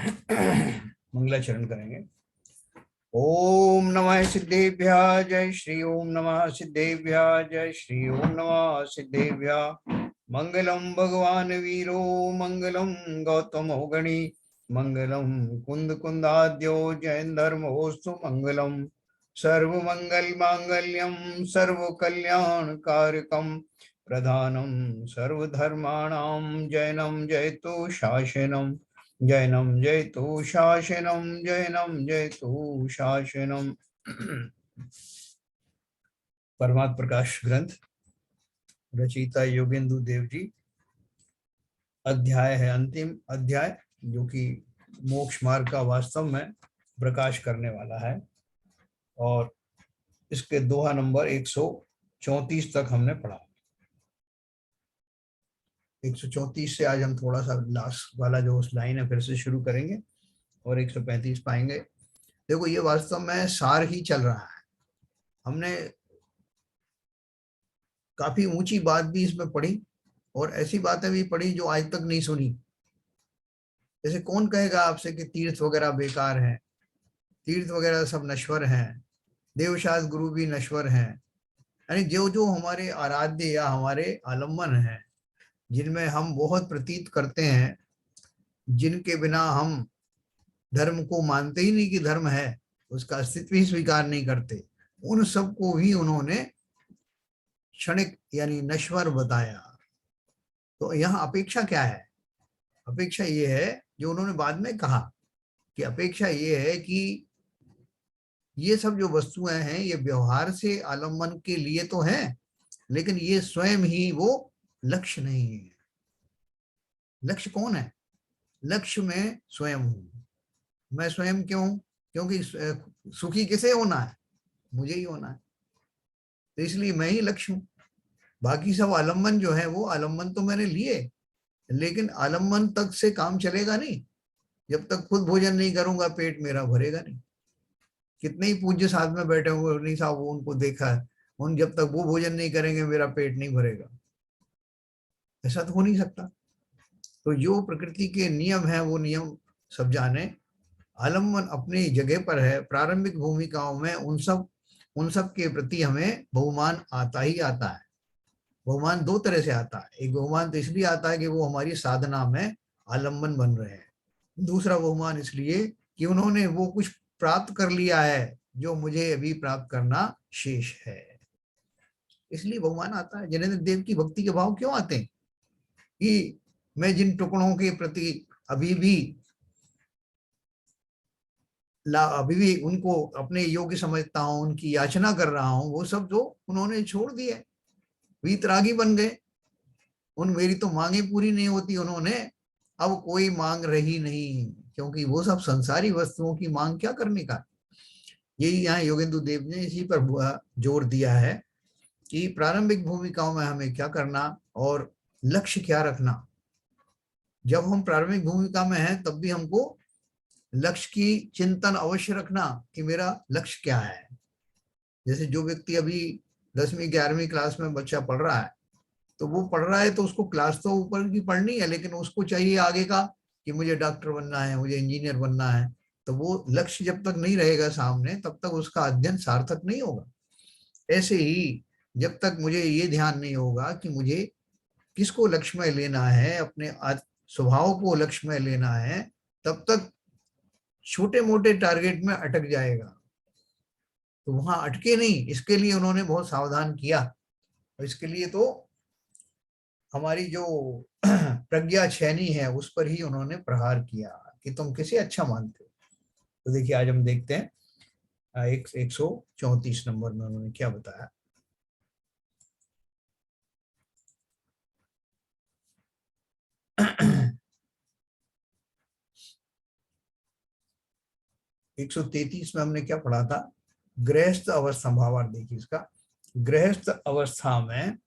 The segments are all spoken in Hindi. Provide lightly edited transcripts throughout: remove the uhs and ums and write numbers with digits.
मंगलाचरण करेंगे। ओम नमः सिद्धेभ्यः जय श्री ओम नमः सिद्धेभ्यः जय श्री ओम नमः सिद्धेभ्यः। मंगलम भगवान वीरो मंगलम गौतमो गणी मंगलम कुंद कुंदाद्यो जैन धर्मोस्तु मंगलम सर्वमंगल मांगल्यम सर्व कल्याण कारकम प्रधानम सर्वधर्माणां जैनम जयतु शासनम जैनम जयतु शासनम जैनम जयतु शासनम। परमात्म प्रकाश ग्रंथ रचयिता योगेंदु देव जी। अध्याय है अंतिम अध्याय, जो कि मोक्ष मार्ग का वास्तव में प्रकाश करने वाला है। और इसके दोहा नंबर 134 तक हमने पढ़ा। 134 से आज हम थोड़ा सा लास्ट वाला जो उस लाइन है फिर से शुरू करेंगे और 135 पाएंगे। देखो, ये वास्तव में सार ही चल रहा है। हमने काफी ऊंची बात भी इसमें पढ़ी और ऐसी बातें भी पढ़ी जो आज तक नहीं सुनी। जैसे कौन कहेगा आपसे कि तीर्थ वगैरह बेकार है, तीर्थ वगैरह सब नश्वर हैं, देवशास्त्र गुरु भी नश्वर हैं। यानी जो जो हमारे आराध्य या हमारे आलम्बन हैं, जिनमें हम बहुत प्रतीत करते हैं, जिनके बिना हम धर्म को मानते ही नहीं कि धर्म है, उसका अस्तित्व ही स्वीकार नहीं करते, उन सबको भी उन्होंने क्षणिक यानी नश्वर बताया। तो यहाँ अपेक्षा क्या है? अपेक्षा ये है जो उन्होंने बाद में कहा कि अपेक्षा ये है कि ये सब जो वस्तुएं हैं ये व्यवहार से आलम्बन के लिए तो हैं, लेकिन ये स्वयं ही वो लक्ष्य नहीं है। लक्ष्य कौन है? लक्ष्य में स्वयं हूं। मैं स्वयं क्यों? क्योंकि सुखी किसे होना है? मुझे ही होना है, तो इसलिए मैं ही लक्ष्य हूं। बाकी सब आलम्बन जो है वो आलम्बन तो मैंने लिए, लेकिन आलम्बन तक से काम चलेगा नहीं। जब तक खुद भोजन नहीं करूंगा पेट मेरा भरेगा नहीं। कितने ही पूज्य साथ में बैठे हुए नहीं साहब, वो उनको देखा है, उन जब तक वो भोजन नहीं करेंगे मेरा पेट नहीं भरेगा। ऐसा तो हो नहीं सकता। तो जो प्रकृति के नियम है वो नियम सब जाने। आलम्बन अपनी जगह पर है। प्रारंभिक भूमिकाओं में उन सब के प्रति हमें बहुमान आता ही आता है। बहुमान दो तरह से आता है। एक बहुमान तो इसलिए आता है कि वो हमारी साधना में आलम्बन बन रहे हैं। दूसरा बहुमान इसलिए कि उन्होंने वो कुछ प्राप्त कर लिया है जो मुझे अभी प्राप्त करना शेष है, इसलिए बहुमान आता है। जिनेंद्र देव की भक्ति के भाव क्यों आते हैं? कि मैं जिन टुकड़ों के प्रति अभी भी उनको अपने योग्य समझता हूं, उनकी याचना कर रहा हूं, वो सब जो उन्होंने छोड़ दिए, वीतरागी बन गए। उन मेरी तो मांगे पूरी नहीं होती, उन्होंने अब कोई मांग रही नहीं, क्योंकि वो सब संसारी वस्तुओं की मांग क्या करने का। यही यहाँ योगेंदु देव ने इसी पर जोर दिया है कि प्रारंभिक भूमिकाओं में हमें क्या करना और लक्ष्य क्या रखना। जब हम प्रारंभिक भूमिका में हैं तब भी हमको लक्ष्य की चिंतन अवश्य रखना कि मेरा लक्ष्य क्या है। जैसे जो व्यक्ति अभी 10वीं 11वीं क्लास में बच्चा पढ़ रहा है, तो वो पढ़ रहा है तो उसको क्लास तो ऊपर की पढ़नी है, लेकिन उसको चाहिए आगे का कि मुझे डॉक्टर बनना है, मुझे इंजीनियर बनना है। तो वो लक्ष्य जब तक नहीं रहेगा सामने तब तक उसका अध्ययन सार्थक नहीं होगा। ऐसे ही जब तक मुझे ये ध्यान नहीं होगा कि मुझे किसको लक्ष्य में लेना है, अपने स्वभाव को लक्ष्य में लेना है, तब तक छोटे मोटे टारगेट में अटक जाएगा। तो वहां अटके नहीं, इसके लिए उन्होंने बहुत सावधान किया। और इसके लिए तो हमारी जो प्रज्ञा छैनी है उस पर ही उन्होंने प्रहार किया कि तुम किसे अच्छा मानते हो। तो देखिए आज हम देखते हैं 134 नंबर में उन्होंने क्या बताया। एक 133 में हमने क्या पढ़ा था? गृहस्थ अवस्था, भावार्थ देखिए इसका। गृहस्थ अवस्था में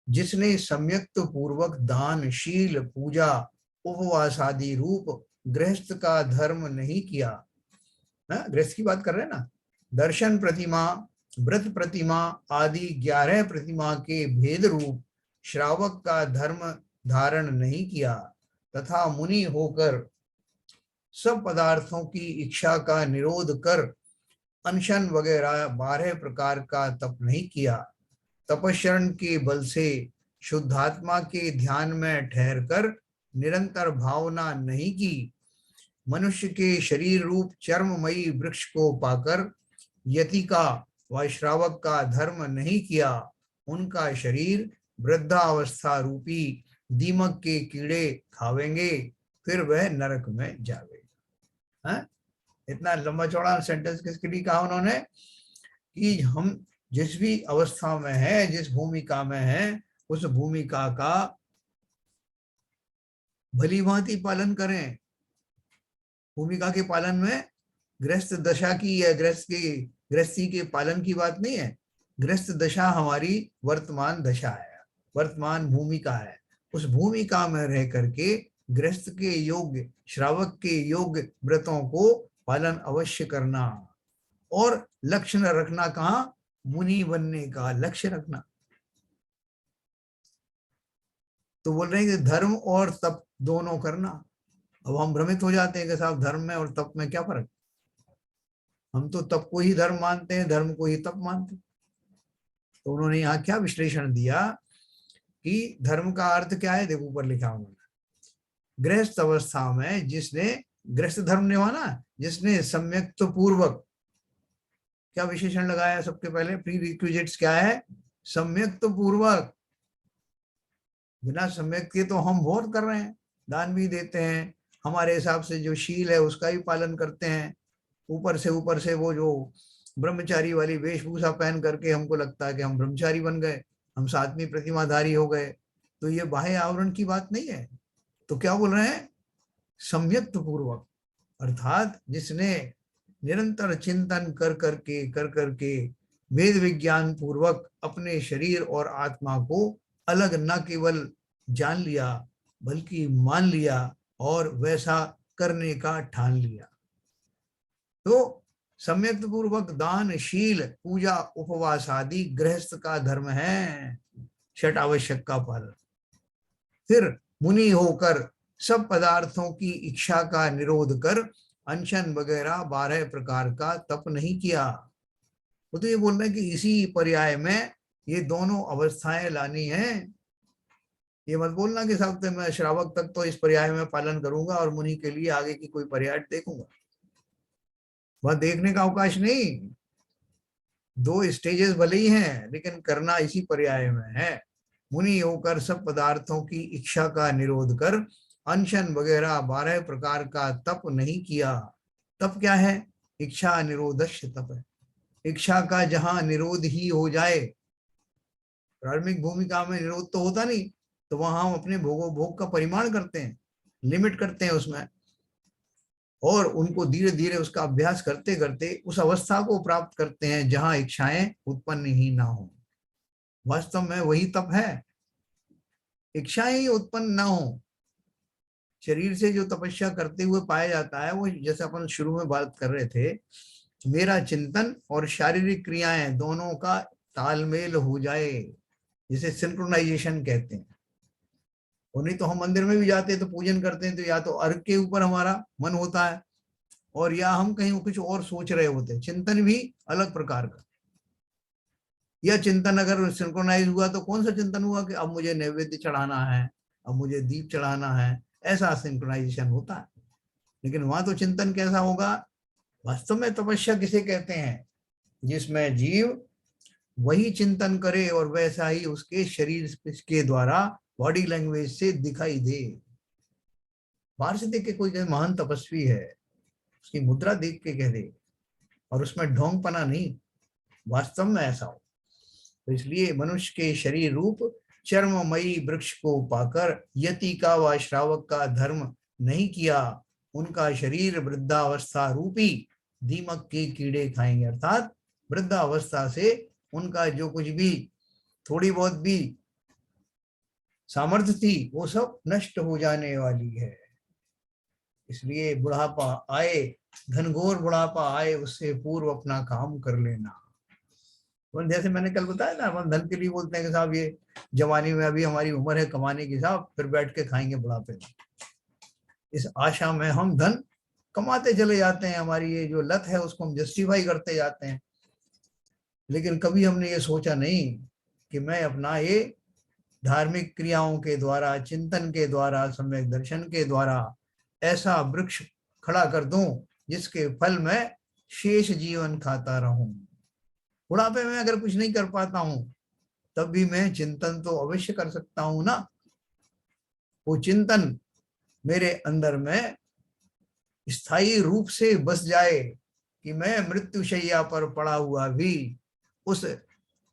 जिसने सम्यक्त पूर्वक दान, शील, पूजा, उपवास आदि रूप गृहस्थ का धर्म नहीं किया, गृहस्थ की बात कर रहे हैं ना, दर्शन प्रतिमा, व्रत प्रतिमा आदि 11 प्रतिमा के भेद रूप श्रावक का धर्म धारण नहीं किया, तथा मुनि होकर सब पदार्थों की इच्छा का निरोध कर अनशन वगैरह 12 प्रकार का तप नहीं किया, तपस्रण के बल से शुद्धात्मा के ध्यान में ठहरकर निरंतर भावना नहीं की, मनुष्य के शरीर रूप चर्ममयी वृक्ष को पाकर यति का व श्रावक का धर्म नहीं किया, उनका शरीर वृद्धावस्था रूपी दीमक के कीड़े खावेंगे, फिर वह नरक में जावेगा। इतना लंबा चौड़ा सेंटेंस किसके लिए कहा उन्होंने कि हम जिस भी अवस्था में है, जिस भूमिका में है, उस भूमिका का भली भांति पालन करें। भूमिका के पालन में गृहस्थ दशा की या गृहस्थी के पालन की बात नहीं है। गृहस्थ दशा हमारी वर्तमान दशा है, वर्तमान भूमिका है। उस भूमिका में रह करके गृहस्थ के योग्य, श्रावक के योग्य व्रतों को पालन अवश्य करना, और लक्ष्य रखना कहाँ, मुनि बनने का लक्ष्य रखना। तो बोल रहे हैं कि धर्म और तप दोनों करना। अब हम भ्रमित हो जाते हैं कि साहब धर्म में और तप में क्या फर्क, हम तो तप को ही धर्म मानते हैं, धर्म को ही तप मानते हैं। तो उन्होंने यहाँ क्या विश्लेषण दिया कि धर्म का अर्थ क्या है, देखो ऊपर लिखा उन्होंने, गृहस्थ अवस्था में जिसने गृहस्थ धर्म निभाना, जिसने सम्यक्त पूर्वक, क्या विशेषण लगाया सबके पहले, प्री रिक्विजिट्स क्या है, सम्यक्त पूर्वक। बिना सम्यक के तो हम बहुत कर रहे हैं, दान भी देते हैं, हमारे हिसाब से जो शील है उसका भी पालन करते हैं, ऊपर से वो जो ब्रह्मचारी वाली वेशभूषा पहन करके हमको लगता है कि हम ब्रह्मचारी बन गए, हम सातवीं प्रतिमाधारी हो गए। तो ये बाह्य आवरण की बात नहीं है। तो क्या बोल रहे हैं, सम्यक्त पूर्वक, अर्थात जिसने निरंतर चिंतन कर करके वेद विज्ञान पूर्वक अपने शरीर और आत्मा को अलग न केवल जान लिया बल्कि मान लिया और वैसा करने का ठान लिया। तो सम्यक्त पूर्वक दान, शील, पूजा, उपवास आदि गृहस्थ का धर्म है, षट आवश्यक का पालन। फिर मुनि होकर सब पदार्थों की इच्छा का निरोध कर अनशन वगैरह 12 प्रकार का तप नहीं किया। वो तो ये बोल रहे हैं कि इसी पर्याय में ये दोनों अवस्थाएं लानी है। ये मत बोलना कि साहब तो मैं श्रावक तक तो इस पर्याय में पालन करूंगा और मुनि के लिए आगे की कोई पर्याय देखूंगा, वह देखने का अवकाश नहीं। दो स्टेजेस भले ही हैं लेकिन करना इसी पर्याय में है। मुनि होकर सब पदार्थों की इच्छा का निरोध कर अनशन वगैरह 12 प्रकार का तप नहीं किया। तप क्या है, इच्छा निरोधस्य तप है। इच्छा का जहां निरोध ही हो जाए, प्रारंभिक भूमिका में निरोध तो होता नहीं, तो वहां हम अपने भोग का परिमाण करते हैं, लिमिट करते हैं उसमें, और उनको धीरे धीरे उसका अभ्यास करते करते उस अवस्था को प्राप्त करते हैं जहां इच्छाएं उत्पन्न ही ना हो। वास्तव में वही तप है, इच्छाएं ही उत्पन्न ना हो। शरीर से जो तपस्या करते हुए पाया जाता है वो, जैसे अपन शुरू में बात कर रहे थे, मेरा चिंतन और शारीरिक क्रियाएं दोनों का तालमेल हो जाए, जिसे सिंक्रोनाइजेशन कहते हैं। और नहीं तो हम मंदिर में भी जाते हैं तो पूजन करते हैं तो या तो अर्घ के ऊपर हमारा मन होता है और या हम कहीं कुछ और सोच रहे होते हैं। चिंतन भी अलग प्रकार का, या चिंतन अगर सिंक्रोनाइज हुआ तो कौन सा चिंतन हुआ कि अब मुझे नैवेद्य चढ़ाना है, अब मुझे दीप चढ़ाना है, ऐसा सिंक्रोनाइजेशन होता है। लेकिन वहां तो चिंतन कैसा होगा, वास्तव में तपस्या किसे कहते हैं, जिसमें जीव वही चिंतन करे और वैसा ही उसके शरीर के द्वारा, बॉडी लैंग्वेज से दिखाई दे। बाहर से देख के कोई महान तपस्वी है, उसकी मुद्रा देख के कह दे, और उसमें ढोंगपना नहीं, वास्तव में ऐसा हो। तो इसलिए मनुष्य के शरीर रूप चर्ममयी वृक्ष को पाकर यति का व श्रावक का धर्म नहीं किया, उनका शरीर वृद्धावस्था रूपी दीमक के कीड़े खाएंगे। अर्थात वृद्धावस्था से उनका जो कुछ भी थोड़ी बहुत भी सामर्थ्य थी वो सब नष्ट हो जाने वाली है। इसलिए बुढ़ापा आए, घनघोर बुढ़ापा आए, उससे पूर्व अपना काम कर लेना। जैसे मैंने कल बताया ना, हम धन के लिए बोलते हैं कि साहब ये जवानी में अभी हमारी उम्र है कमाने की, साहब फिर बैठ के खाएंगे बुढ़ापे में। इस आशा में हम धन कमाते चले जाते हैं, हमारी ये जो लत है उसको हम जस्टिफाई करते जाते हैं, लेकिन कभी हमने ये सोचा नहीं कि मैं अपना ये धार्मिक क्रियाओं के द्वारा, चिंतन के द्वारा, सम्यक दर्शन के द्वारा ऐसा वृक्ष खड़ा कर दूं जिसके फल मैं शेष जीवन खाता रहूं। बुढ़ापे में अगर कुछ नहीं कर पाता हूं तब भी मैं चिंतन तो अवश्य कर सकता हूं ना। वो चिंतन मेरे अंदर में स्थायी रूप से बस जाए कि मैं मृत्युशैया पर पड़ा हुआ भी उस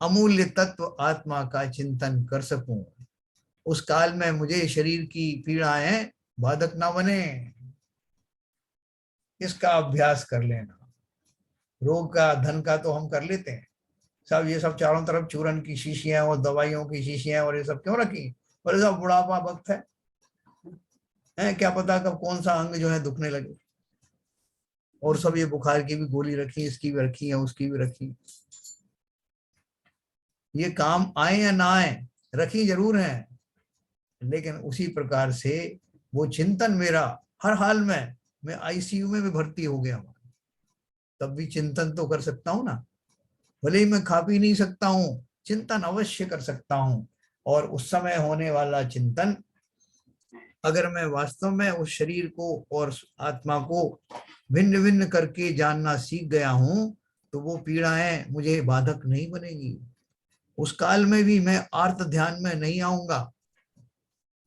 अमूल्य तत्व आत्मा का चिंतन कर सकूं। उस काल में मुझे शरीर की पीड़ाएं बाधक ना बने, इसका अभ्यास कर लेना। रोग का, धन का तो हम कर लेते हैं सब, ये सब चारों तरफ चूरन की शीशियां और दवाइयों की शीशियां और ये सब क्यों रखी? बोले सब बुढ़ापा वक्त है, क्या पता कब कौन सा अंग जो है दुखने लगे। और सब ये बुखार की भी गोली रखी, इसकी भी रखी है, उसकी भी रखी। ये काम आए या ना आए, रखी जरूर है, लेकिन उसी प्रकार से वो चिंतन मेरा हर हाल में, मैं आईसीयू में भी भर्ती हो गया हूं तब भी चिंतन तो कर सकता हूं ना। भले ही मैं खा पी नहीं सकता हूं, चिंतन अवश्य कर सकता हूं। और उस समय होने वाला चिंतन, अगर मैं वास्तव में उस शरीर को और आत्मा को भिन्न भिन्न करके जानना सीख गया हूं तो वो पीड़ाएं मुझे बाधक नहीं बनेगी। उस काल में भी मैं आर्त ध्यान में नहीं आऊंगा,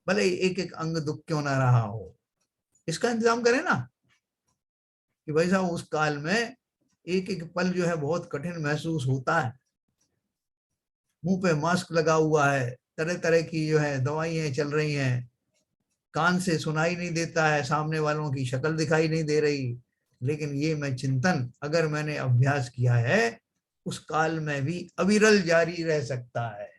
भले एक एक अंग दुख क्यों ना रहा हो। इसका इंतजाम करें ना कि भाई साहब उस काल में एक एक पल जो है बहुत कठिन महसूस होता है। मुंह पे मास्क लगा हुआ है, तरह तरह की जो है दवाइयां चल रही हैं, कान से सुनाई नहीं देता है, सामने वालों की शक्ल दिखाई नहीं दे रही, लेकिन ये मैं चिंतन अगर मैंने अभ्यास किया है उस काल में भी अविरल जारी रह सकता है।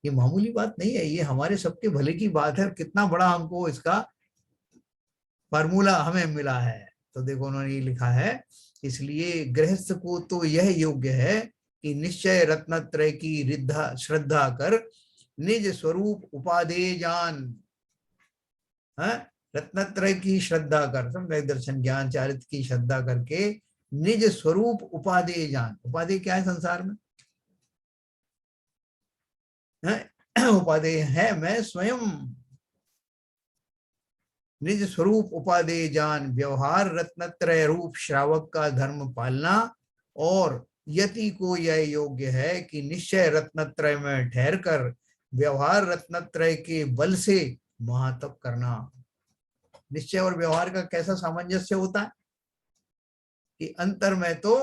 ये मामूली बात नहीं है, ये हमारे सबके भले की बात है। कितना बड़ा हमको इसका फार्मूला हमें मिला है। तो देखो उन्होंने ये लिखा है, इसलिए गृहस्थ को तो यह योग्य है कि निश्चय रत्नत्रय की रिद्धा श्रद्धा कर निज स्वरूप उपादेय जान। है, रत्नत्रय की श्रद्धा कर, सम्यक दर्शन ज्ञान चारित्र की श्रद्धा करके निज स्वरूप उपादेय जान। उपादेय क्या है संसार में? उपादेय है मैं स्वयं। निज स्वरूप उपादेय जान, व्यवहार रत्नत्रय रूप श्रावक का धर्म पालना। और यति को यह योग्य है कि निश्चय रत्नत्रय में ठहर कर व्यवहार रत्नत्रय के बल से महातप करना। निश्चय और व्यवहार का कैसा सामंजस्य होता है कि अंतर में तो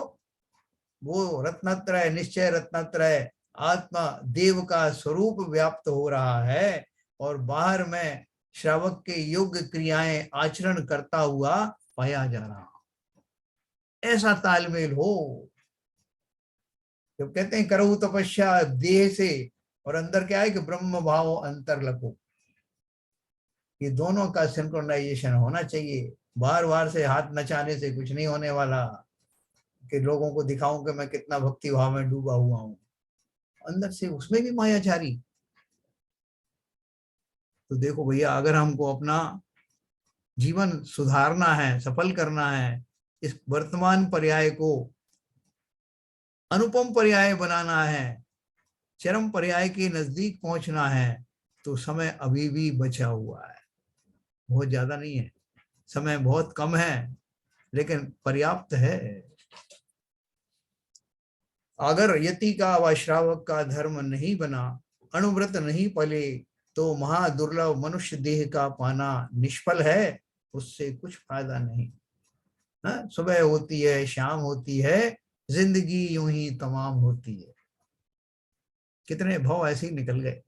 वो रत्नत्रय, निश्चय रत्नत्रय आत्मा देव का स्वरूप व्याप्त हो रहा है और बाहर में श्रावक के योग क्रियाएं आचरण करता हुआ पाया जा रहा। ऐसा तालमेल हो। जब कहते हैं करो तपस्या देह से और अंदर क्या है कि ब्रह्म भाव अंतर लको, ये दोनों का सिंक्रोनाइजेशन होना चाहिए। बार बार से हाथ नचाने से कुछ नहीं होने वाला कि लोगों को दिखाऊं कि मैं कितना भक्ति भाव में डूबा हुआ हूं, अंदर से उसमें भी मायाचारी। तो देखो भैया, अगर हमको अपना जीवन सुधारना है, सफल करना है, इस वर्तमान पर्याय को अनुपम पर्याय बनाना है, चरम पर्याय के नजदीक पहुंचना है, तो समय अभी भी बचा हुआ है। बहुत ज्यादा नहीं है, समय बहुत कम है, लेकिन पर्याप्त है। अगर यति का व श्रावक का धर्म नहीं बना, अणुव्रत नहीं पले, तो महादुर्लभ मनुष्य देह का पाना निष्फल है, उससे कुछ फायदा नहीं। सुबह होती है, शाम होती है, जिंदगी यूं ही तमाम होती है। कितने भाव ऐसे ही निकल गए।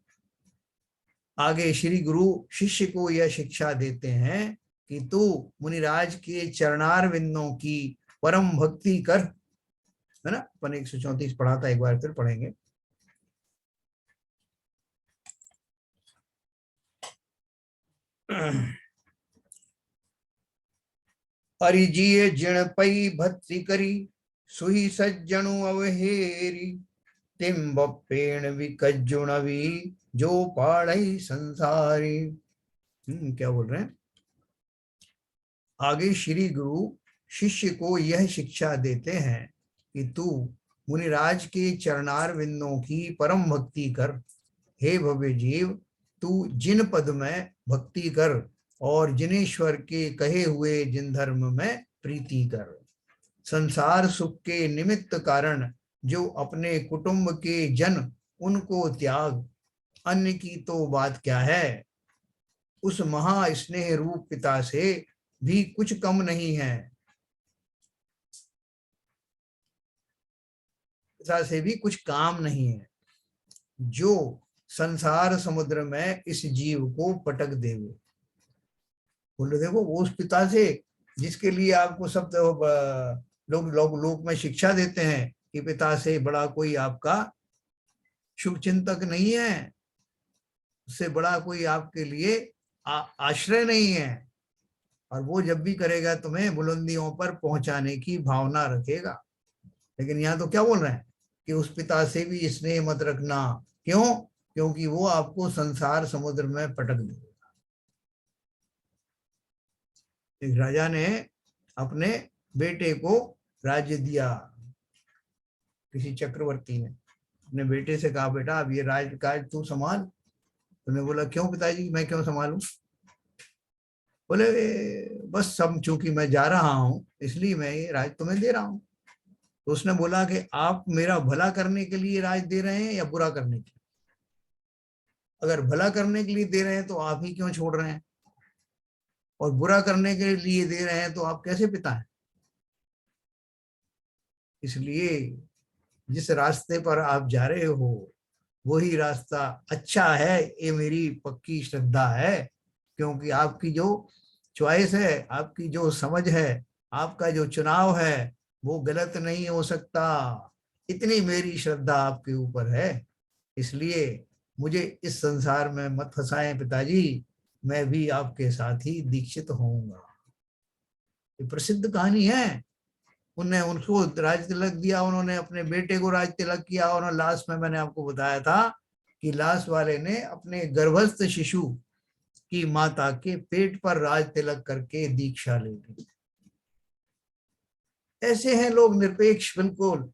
आगे श्री गुरु शिष्य को यह शिक्षा देते हैं कि तू मुनिराज के चरणार विंदों की परम भक्ति कर। है ना, अपन 134 पढ़ा था, एक बार फिर पढ़ेंगे। अरिजिय जिण पई भक्ति करी, सुही सज्जनु अवहेरी, तिम बप्पेण विकज्जुणवी, जो पाड़ई संसारी। क्या बोल रहे हैं? आगे श्री गुरु शिष्य को यह शिक्षा देते हैं कि तू मुनिराज के चरणार विंदों की परम भक्ति कर। हे भव्य जीव, तू जिन पद में भक्ति कर और जिनेश्वर के कहे हुए जिन धर्म में प्रीति कर। संसार सुख के निमित्त कारण जो अपने कुटुंब के जन उनको त्याग, अन्य की तो बात क्या है। उस महा स्नेह रूप पिता से भी कुछ कम नहीं है, पिता से भी कुछ काम नहीं है, जो संसार समुद्र में इस जीव को पटक देवे। बोले देखो वो उस पिता से जिसके लिए आपको सब लोग में शिक्षा देते हैं कि पिता से बड़ा कोई आपका शुभ चिंतक नहीं है, उससे बड़ा कोई आपके लिए आश्रय नहीं है, और वो जब भी करेगा तुम्हें बुलंदियों पर पहुंचाने की भावना रखेगा। लेकिन यहाँ तो क्या बोल रहे हैं कि उस पिता से भी स्नेह मत रखना। क्यों? क्योंकि वो आपको संसार समुद्र में पटक देगा। एक राजा ने अपने बेटे को राज्य दिया, किसी चक्रवर्ती ने अपने बेटे से कहा बेटा अब ये राजकाज तू संभाल। तुमने बोला क्यों पिताजी, मैं क्यों संभालूं? बोले बस सब चूंकि मैं जा रहा हूं इसलिए मैं ये राज तुम्हें दे रहा हूं। तो उसने बोला कि आप मेरा भला करने के लिए राज दे रहे हैं या बुरा करने के लिए? अगर भला करने के लिए दे रहे हैं तो आप ही क्यों छोड़ रहे हैं, और बुरा करने के लिए दे रहे हैं तो आप कैसे पिता हैं? इसलिए जिस रास्ते पर आप जा रहे हो वही रास्ता अच्छा है, ये मेरी पक्की श्रद्धा है। क्योंकि आपकी जो चॉइस है, आपकी जो समझ है, आपका जो चुनाव है वो गलत नहीं हो सकता, इतनी मेरी श्रद्धा आपके ऊपर है। इसलिए मुझे इस संसार में मत फंसाएं पिताजी, मैं भी आपके साथ ही दीक्षित होऊंगा। ये प्रसिद्ध कहानी है। उन्हें उनको राज तिलक दिया, उन्होंने अपने बेटे को राज तिलक किया, और लास्ट में मैंने आपको बताया था कि लास्ट वाले ने अपने गर्भस्थ शिशु की माता के पेट पर राज तिलक करके दीक्षा ले ली। ऐसे हैं लोग निरपेक्ष बिल्कुल,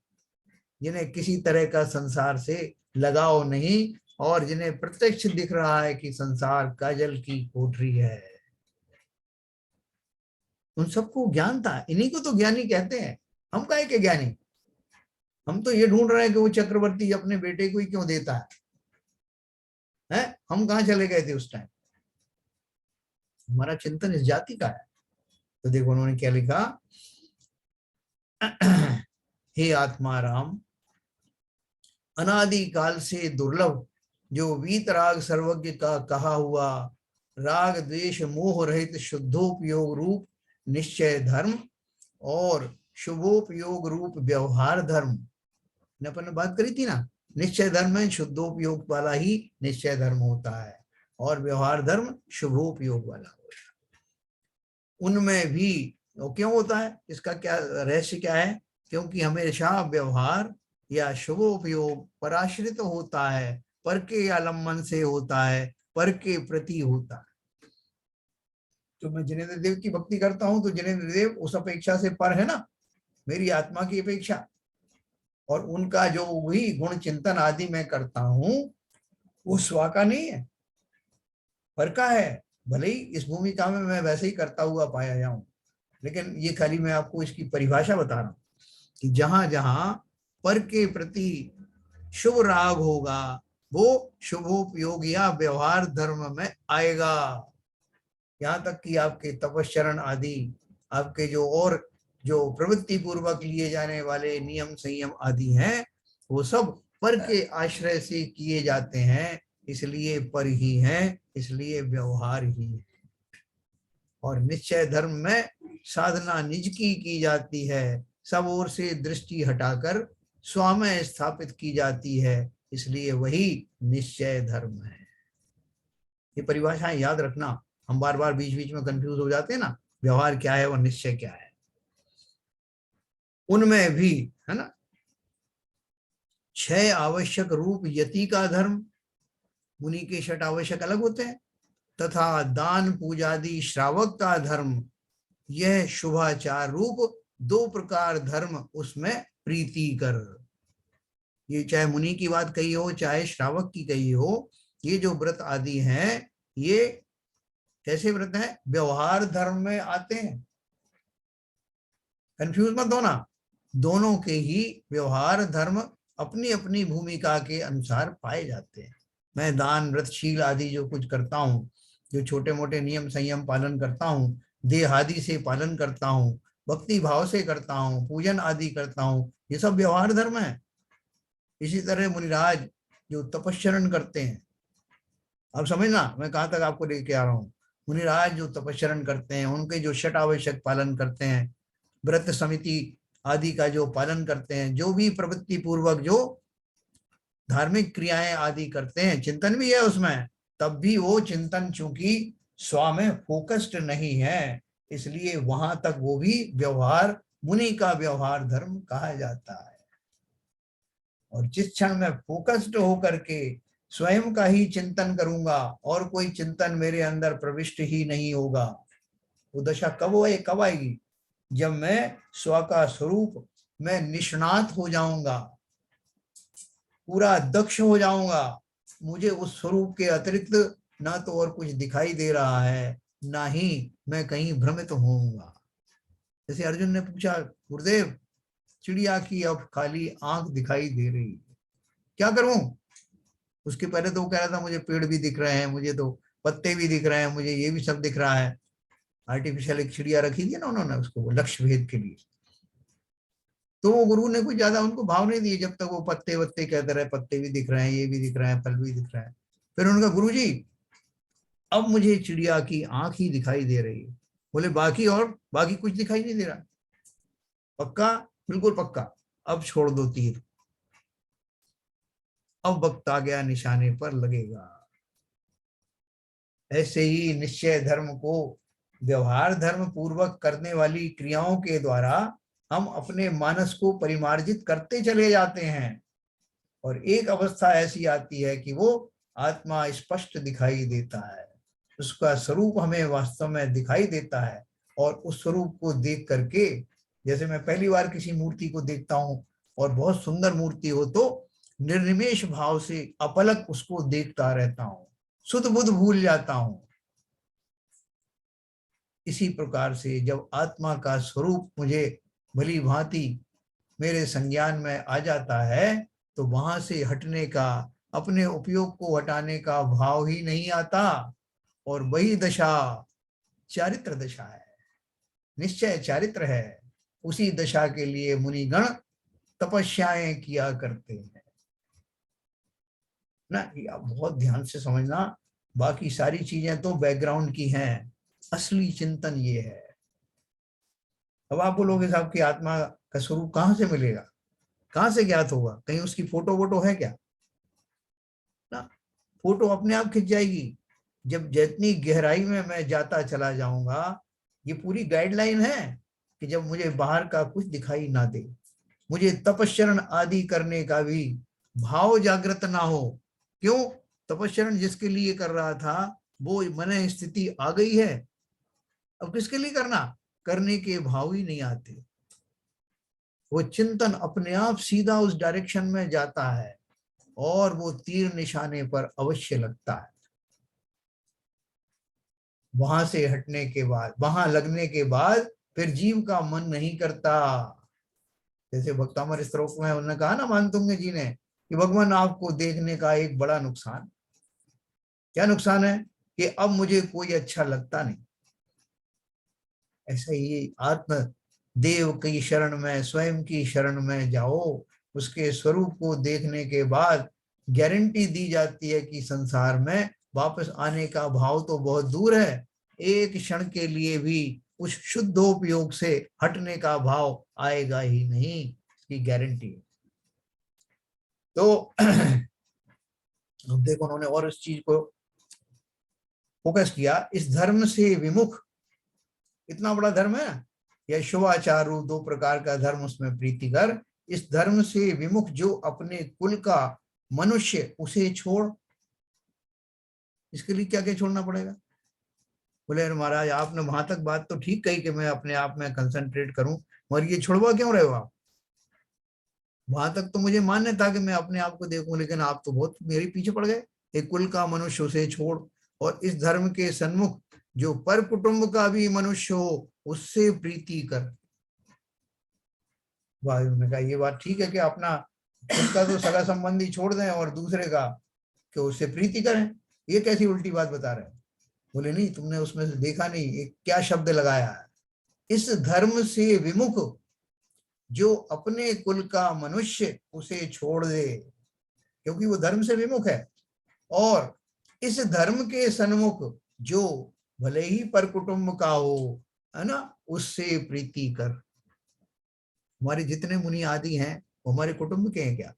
जिन्हें किसी तरह का संसार से लगाव नहीं, और जिन्हें प्रत्यक्ष दिख रहा है कि संसार काजल की कोठरी है। उन सबको ज्ञान था, इन्हीं को तो ज्ञानी कहते हैं। हम काहे के ज्ञानी? हम तो ये ढूंढ रहे हैं कि वो चक्रवर्ती अपने बेटे को ही क्यों देता है? हम कहाँ चले गए थे उस टाइम? हमारा चिंतन इस जाति का है। तो देखो उन्होंने क्या लिखा, हे आत्मा राम, अनादि काल से दुर्लभ जो वीतराग सर्वज्ञ का कहा हुआ राग द्वेष मोह रहित शुद्धोपयोग रूप निश्चय धर्म और शुभोपयोग रूप व्यवहार धर्म, अपन ने बात करी थी ना, निश्चय धर्म में शुद्धोपयोग वाला ही निश्चय धर्म होता है और व्यवहार धर्म शुभोपयोग वाला होता है। उनमें भी क्यों होता है, इसका क्या रहस्य क्या है? क्योंकि हमेशा व्यवहार या शुभोपयोग पराश्रित होता है, पर के आलम्बन से होता है, पर के प्रति होता है। तो मैं जिनेंद्र देव की भक्ति करता हूं तो जिनेंद्र देव उस अपेक्षा से पर है ना, मेरी आत्मा की अपेक्षा, और उनका जो वही गुण चिंतन आदि मैं करता हूं वो स्वा का नहीं है, पर का है। भले ही इस भूमिका में मैं वैसे ही करता हुआ पाया जाऊं, लेकिन ये खाली मैं आपको इसकी परिभाषा बता रहा हूं कि जहां जहां पर के प्रति शुभ राग होगा वो शुभोपयोग या व्यवहार धर्म में आएगा। यहाँ तक कि आपके तपश्चरण आदि, आपके जो और जो प्रवृत्ति पूर्वक लिए जाने वाले नियम संयम आदि हैं, वो सब पर के आश्रय से किए जाते हैं, इसलिए पर ही हैं, इसलिए व्यवहार ही है। और निश्चय धर्म में साधना निज की जाती है, सब ओर से दृष्टि हटाकर स्वामय स्थापित की जाती है, इसलिए वही निश्चय धर्म है। ये परिभाषाएं याद रखना, हम बार बार बीच बीच में कंफ्यूज हो जाते हैं ना, व्यवहार क्या है और निश्चय क्या है। उनमें भी है ना 6 आवश्यक रूप यति का धर्म, मुनि के 6 आवश्यक अलग होते हैं, तथा दान पूजादि श्रावक का धर्म, यह शुभाचार रूप 2 प्रकार धर्म उसमें प्रीति कर। ये चाहे मुनि की बात कही हो, चाहे श्रावक की कही हो, ये जो व्रत आदि हैं, ये कैसे व्रत हैं? व्यवहार धर्म में आते हैं। कंफ्यूज मत होना, दोनों के ही व्यवहार धर्म अपनी अपनी भूमिका के अनुसार पाए जाते हैं। मैं दान व्रतशील आदि जो कुछ करता हूँ, जो छोटे मोटे नियम संयम पालन करता हूँ, देह आदि से पालन करता हूँ, भक्ति भाव से करता हूँ, पूजन आदि करता हूँ, ये सब व्यवहार धर्म है। इसी तरह मुनिराज जो तपस्चरण करते हैं, अब समझना मैं कहाँ तक आपको लेके आ रहा हूँ। मुनिराज जो तपस्चरण करते हैं, उनके जो षट आवश्यक पालन करते हैं, व्रत समिति आदि का जो पालन करते हैं, जो भी प्रवृत्ति पूर्वक जो धार्मिक क्रियाएं आदि करते हैं, चिंतन भी है उसमें, तब भी वो चिंतन चूंकि स्व में फोकस्ड नहीं है, इसलिए वहां तक वो भी व्यवहार, मुनि का व्यवहार धर्म कहा जाता है। और जिस क्षण में फोकस्ड होकर के स्वयं का ही चिंतन करूंगा और कोई चिंतन मेरे अंदर प्रविष्ट ही नहीं होगा, वो दशा कब आएगी? जब मैं स्व का स्वरूप मैं निष्णात हो जाऊंगा, पूरा दक्ष हो जाऊंगा, मुझे उस स्वरूप के अतिरिक्त ना तो और कुछ दिखाई दे रहा है, ना ही मैं कहीं भ्रमित होऊंगा। जैसे अर्जुन ने पूछा, गुरुदेव चिड़िया की अब खाली आंख दिखाई दे रही है, क्या करूं? उसके पहले तो वो कह रहा था मुझे पेड़ भी दिख रहे हैं, मुझे तो पत्ते भी दिख रहे हैं, मुझे ये भी सब दिख रहा है। आर्टिफिशियल एक चिड़िया रखी थी ना उन्होंने उसको लक्ष्य भेद के लिए, तो वो गुरु ने कुछ ज्यादा उनको भाव नहीं दिए, जब तक वो पत्ते वत्ते कहते रहे, पत्ते भी दिख रहे हैं, ये भी दिख रहे हैं, फल भी दिख रहे हैं। फिर उनका गुरु जी अब मुझे चिड़िया की आंख ही दिखाई दे रही है। बोले बाकी कुछ दिखाई नहीं दे रहा? पक्का? बिल्कुल पक्का। अब छोड़ दो तीर, अब वक्त आ गया निशाने पर लगेगा। ऐसे ही निश्चय धर्म को व्यवहार धर्म पूर्वक करने वाली क्रियाओं के द्वारा हम अपने मानस को परिमार्जित करते चले जाते हैं, और एक अवस्था ऐसी आती है कि वो आत्मा स्पष्ट दिखाई देता है, उसका स्वरूप हमें वास्तव में दिखाई देता है। और उस स्वरूप को देख करके, जैसे मैं पहली बार किसी मूर्ति को देखता हूं और बहुत सुंदर मूर्ति हो तो निर्निमेष भाव से अपलक उसको देखता रहता हूं, सुध बुध भूल जाता हूं। इसी प्रकार से जब आत्मा का स्वरूप मुझे भली भांति मेरे संज्ञान में आ जाता है, तो वहां से हटने का, अपने उपयोग को हटाने का भाव ही नहीं आता, और वही दशा चारित्र दशा है, निश्चय चारित्र है। उसी दशा के लिए मुनिगण तपस्याएं किया करते हैं ना। ये आप बहुत ध्यान से समझना, बाकी सारी चीजें तो बैकग्राउंड की हैं, असली चिंतन ये है। अब आप बोलोगे साहब कि आत्मा का स्वरूप कहाँ से मिलेगा, कहाँ से ज्ञात होगा? कहीं उसकी फोटो वोटो है क्या? ना, फोटो अपने आप खिंच जाएगी जब जितनी गहराई में मैं जाता चला जाऊंगा। ये पूरी गाइडलाइन है कि जब मुझे बाहर का कुछ दिखाई ना दे, मुझे तपस्चरण आदि करने का भी भाव जागृत ना हो। क्यों? तपस्चरण जिसके लिए कर रहा था वो मन स्थिति आ गई है, अब किसके लिए करना? करने के भाव ही नहीं आते। वो चिंतन अपने आप सीधा उस डायरेक्शन में जाता है और वो तीर निशाने पर अवश्य लगता है। वहां से हटने के बाद, वहां लगने के बाद फिर जीव का मन नहीं करता। जैसे भक्तामर स्तोत्र में उन्होंने कहा ना मानतुंग जी ने कि भगवान आपको देखने का एक बड़ा नुकसान, क्या नुकसान है? कि अब मुझे कोई अच्छा लगता नहीं। ऐसा ही आत्म देव की शरण में, स्वयं की शरण में जाओ, उसके स्वरूप को देखने के बाद गारंटी दी जाती है कि संसार में वापस आने का भाव तो बहुत दूर है, एक क्षण के लिए भी उस शुद्धोपयोग से हटने का भाव आएगा ही नहीं, इसकी गारंटी है। तो अब देखो उन्होंने और इस चीज को फोकस किया, इस धर्म से विमुख, इतना बड़ा धर्म है यह शुभाचार रूप 2 प्रकार का धर्म, उसमें प्रीतिकर, इस धर्म से विमुख जो अपने कुल का मनुष्य, उसे छोड़। इसके लिए क्या क्या छोड़ना पड़ेगा? बोले अरे महाराज आपने वहां तक बात तो ठीक कही कि मैं अपने आप में कंसंट्रेट करूं, मगर ये छुड़वा क्यों रहे हो आप? वहां तक तो मुझे मान्य था कि मैं अपने आप को देखूं, लेकिन आप तो बहुत मेरे पीछे पड़ गए। एक कुल का मनुष्य उसे छोड़ और इस धर्म के सन्मुख जो पर कुटुंब का भी मनुष्य हो उससे प्रीति कर। भाई उन्होंने कहा ये बात ठीक है कि अपना खुद का तो सगा संबंधी छोड़ दें और दूसरे का कि उससे प्रीति करें, ये कैसी उल्टी बात बता रहे हैं? बोले नहीं, तुमने उसमें से देखा नहीं एक क्या शब्द लगाया है, इस धर्म से विमुख जो अपने कुल का मनुष्य उसे छोड़ दे, क्योंकि वो धर्म से विमुख है। और इस धर्म के सन्मुख जो भले ही पर कुटुंब का हो, है ना, उससे प्रीति कर। हमारे जितने मुनि आदि हैं वो हमारे कुटुंब के हैं क्या?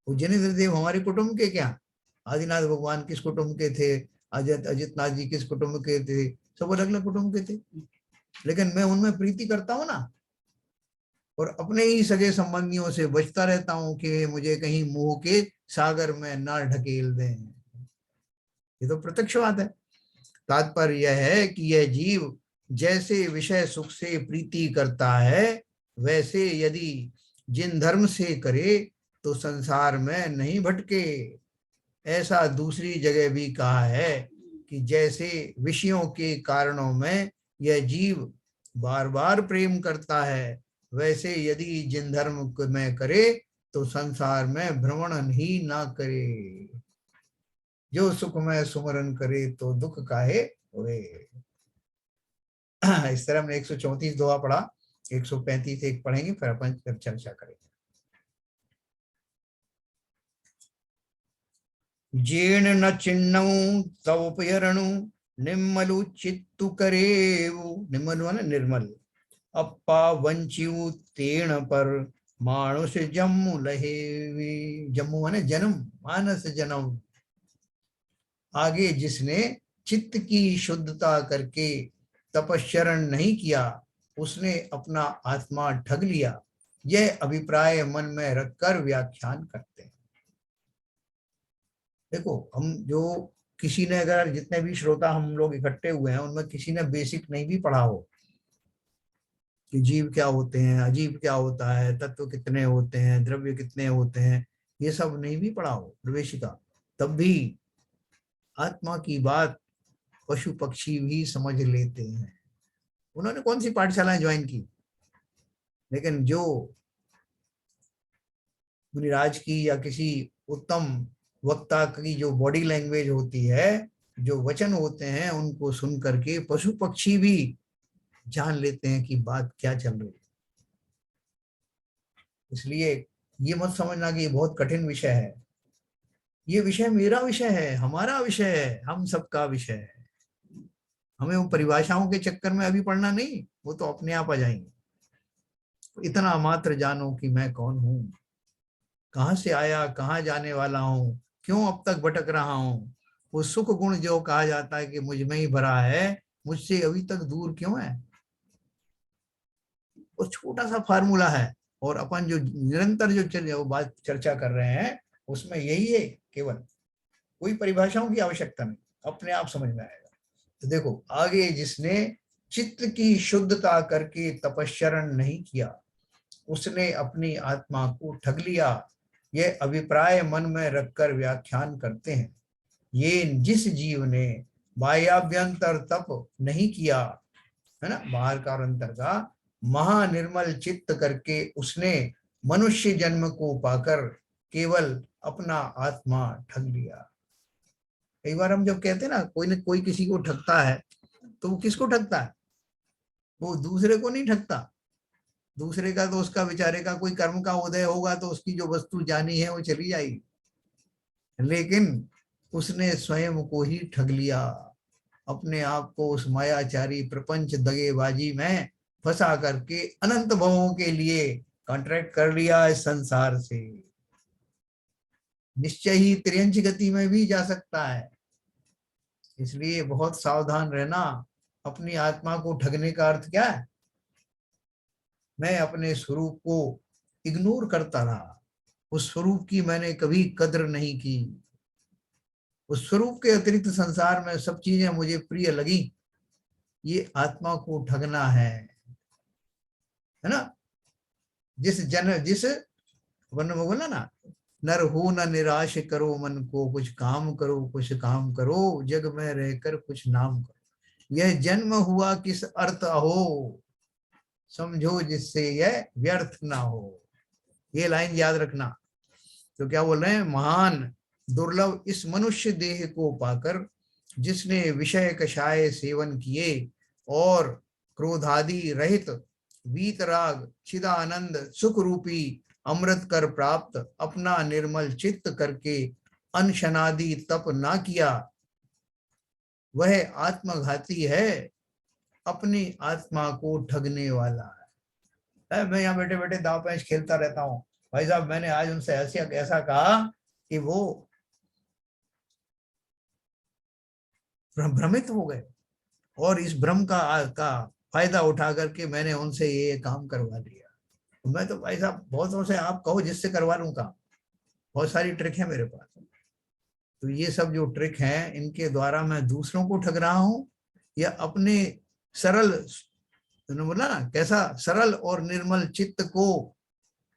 उज्जैनेन्द्र देव हमारे कुटुंब के क्या? आदिनाथ भगवान किस कुटुंब के थे? अजितनाथ जी किस कुटुंब के थे? सब अलग अलग कुटुंब के थे, लेकिन मैं उनमें प्रीति करता हूं ना, और अपने ही सगे संबंधियों से बचता रहता हूं कि मुझे कहीं मोह के सागर में ना ढकेल दें। ये तो प्रत्यक्ष बात है। तात्पर्य यह है कि यह जीव जैसे विषय सुख से प्रीति करता है, वैसे यदि जिन धर्म से करे तो संसार में नहीं भटके। ऐसा दूसरी जगह भी कहा है कि जैसे विषयों के कारणों में यह जीव बार बार प्रेम करता है, वैसे यदि जिन धर्म में करे तो संसार में भ्रमण ही ना करे। जो सुख में सुमरन करे तो दुख काहे होए। इस तरह हमने 134 दोहा पढ़ा, 135 एक पढ़ेंगे, फिर अपन फिर चर्चा करेंगे। जीर्ण न चिन्हऊ तव पयरणु निम्मलु चित्तु करेऊ। निम्मल माने निर्मल। अप्पा वंचियु तेण पर मानुष जम्मु लहेवी। जम्मू माने जन्म, मानस जन्म। आगे जिसने चित्त की शुद्धता करके तपश्चरण नहीं किया, उसने अपना आत्मा ठग लिया, यह अभिप्राय मन में रखकर व्याख्यान करते हैं। देखो हम जो किसी ने, अगर जितने भी श्रोता हम लोग इकट्ठे हुए हैं उनमें किसी ने बेसिक नहीं भी पढ़ा हो कि जीव क्या होते हैं, अजीव क्या होता है, तत्व कितने होते हैं, द्रव्य कितने होते हैं, ये सब नहीं भी पढ़ा हो प्रवेशिका, तब भी आत्मा की बात पशु पक्षी भी समझ लेते हैं। उन्होंने कौन सी पाठशालाएं ज्वाइन की, लेकिन जो मुनिराज की या किसी उत्तम वक्ता की जो बॉडी लैंग्वेज होती है, जो वचन होते हैं, उनको सुन करके पशु पक्षी भी जान लेते हैं कि बात क्या चल रही है। इसलिए ये मत समझना कि ये बहुत कठिन विषय है। ये विषय मेरा विषय है, हमारा विषय है, हम सबका विषय है। हमें वो परिभाषाओं के चक्कर में अभी पढ़ना नहीं, वो तो अपने आप आ जाएंगे। इतना मात्र जानो कि मैं कौन हूं, कहां से आया, कहां जाने वाला हूं, क्यों अब तक भटक रहा हूं। वो सुख गुण जो कहा जाता है कि मुझ में ही भरा है, मुझसे अभी तक दूर क्यों है। वो छोटा सा फार्मूला है, और अपन जो निरंतर जो बात चर्चा कर रहे हैं उसमें यही है केवल। कोई परिभाषाओं की आवश्यकता नहीं, अपने आप समझ में आएगा। तो देखो आगे, जिसने चित्त की शुद्धता करके तपश्चरण नहीं किया, उसने अपनी आत्मा को ठग लिया, यह अभिप्राय मन में रखकर व्याख्यान करते हैं। ये जिस जीव ने बाह्याभ्यंतर तप नहीं किया, है ना, बाहर का और अंतर का, महानिर्मल चित्त करके उसने मनुष्य जन्म को पाकर केवल अपना आत्मा ठग लिया। कई बार हम जब कहते हैं ना कोई किसी को ठगता है, तो वो किसको ठगता है? वो दूसरे को नहीं ठगता। दूसरे का तो उसका बेचारे का कोई कर्म का उदय होगा तो उसकी जो वस्तु जानी है वो चली जाएगी, लेकिन उसने स्वयं को ही ठग लिया। अपने आप को उस मायाचारी प्रपंच दगेबाजी में फंसा करके अनंत भवों के लिए कॉन्ट्रैक्ट कर लिया इस संसार से। निश्चय ही त्रियंच गति में भी जा सकता है, इसलिए बहुत सावधान रहना। अपनी आत्मा को ठगने का अर्थ क्या है? मैं अपने स्वरूप को इग्नोर करता रहा, उस स्वरूप की मैंने कभी कद्र नहीं की। उस स्वरूप के अतिरिक्त संसार में सब चीजें मुझे प्रिय लगी, ये आत्मा को ठगना है ना। जिस वन में बोला ना, नर हो न निराश करो मन को, कुछ काम करो कुछ काम करो, जग में रहकर कुछ नाम करो, यह जन्म हुआ किस अर्थ हो, समझो जिससे यह व्यर्थ ना हो। ये लाइन याद रखना। तो क्या बोल रहे हैं, महान दुर्लभ इस मनुष्य देह को पाकर जिसने विषय कषाय सेवन किए और क्रोधादि रहित वीतराग चिदानंद सुख रूपी अमृत कर प्राप्त अपना निर्मल चित्त करके अनशनादि तप ना किया, वह आत्मघाती है, अपनी आत्मा को ठगने वाला है। मैं यहाँ बैठे बैठे दांव पैंच खेलता रहता हूँ भाई साहब, मैंने आज उनसे ऐसा कहा कि वो भ्रमित हो गए, और इस भ्रम का फायदा उठा करके मैंने उनसे ये काम करवा लिया। मैं तो भाई साहब बहुतों से, आप कहो जिससे करवा लूं काम, बहुत सारी ट्रिक है मेरे पास। तो ये सब जो ट्रिक हैं, इनके द्वारा मैं दूसरों को ठग रहा हूं या अपने सरल, तुमने बोला ना कैसा सरल और निर्मल चित्त को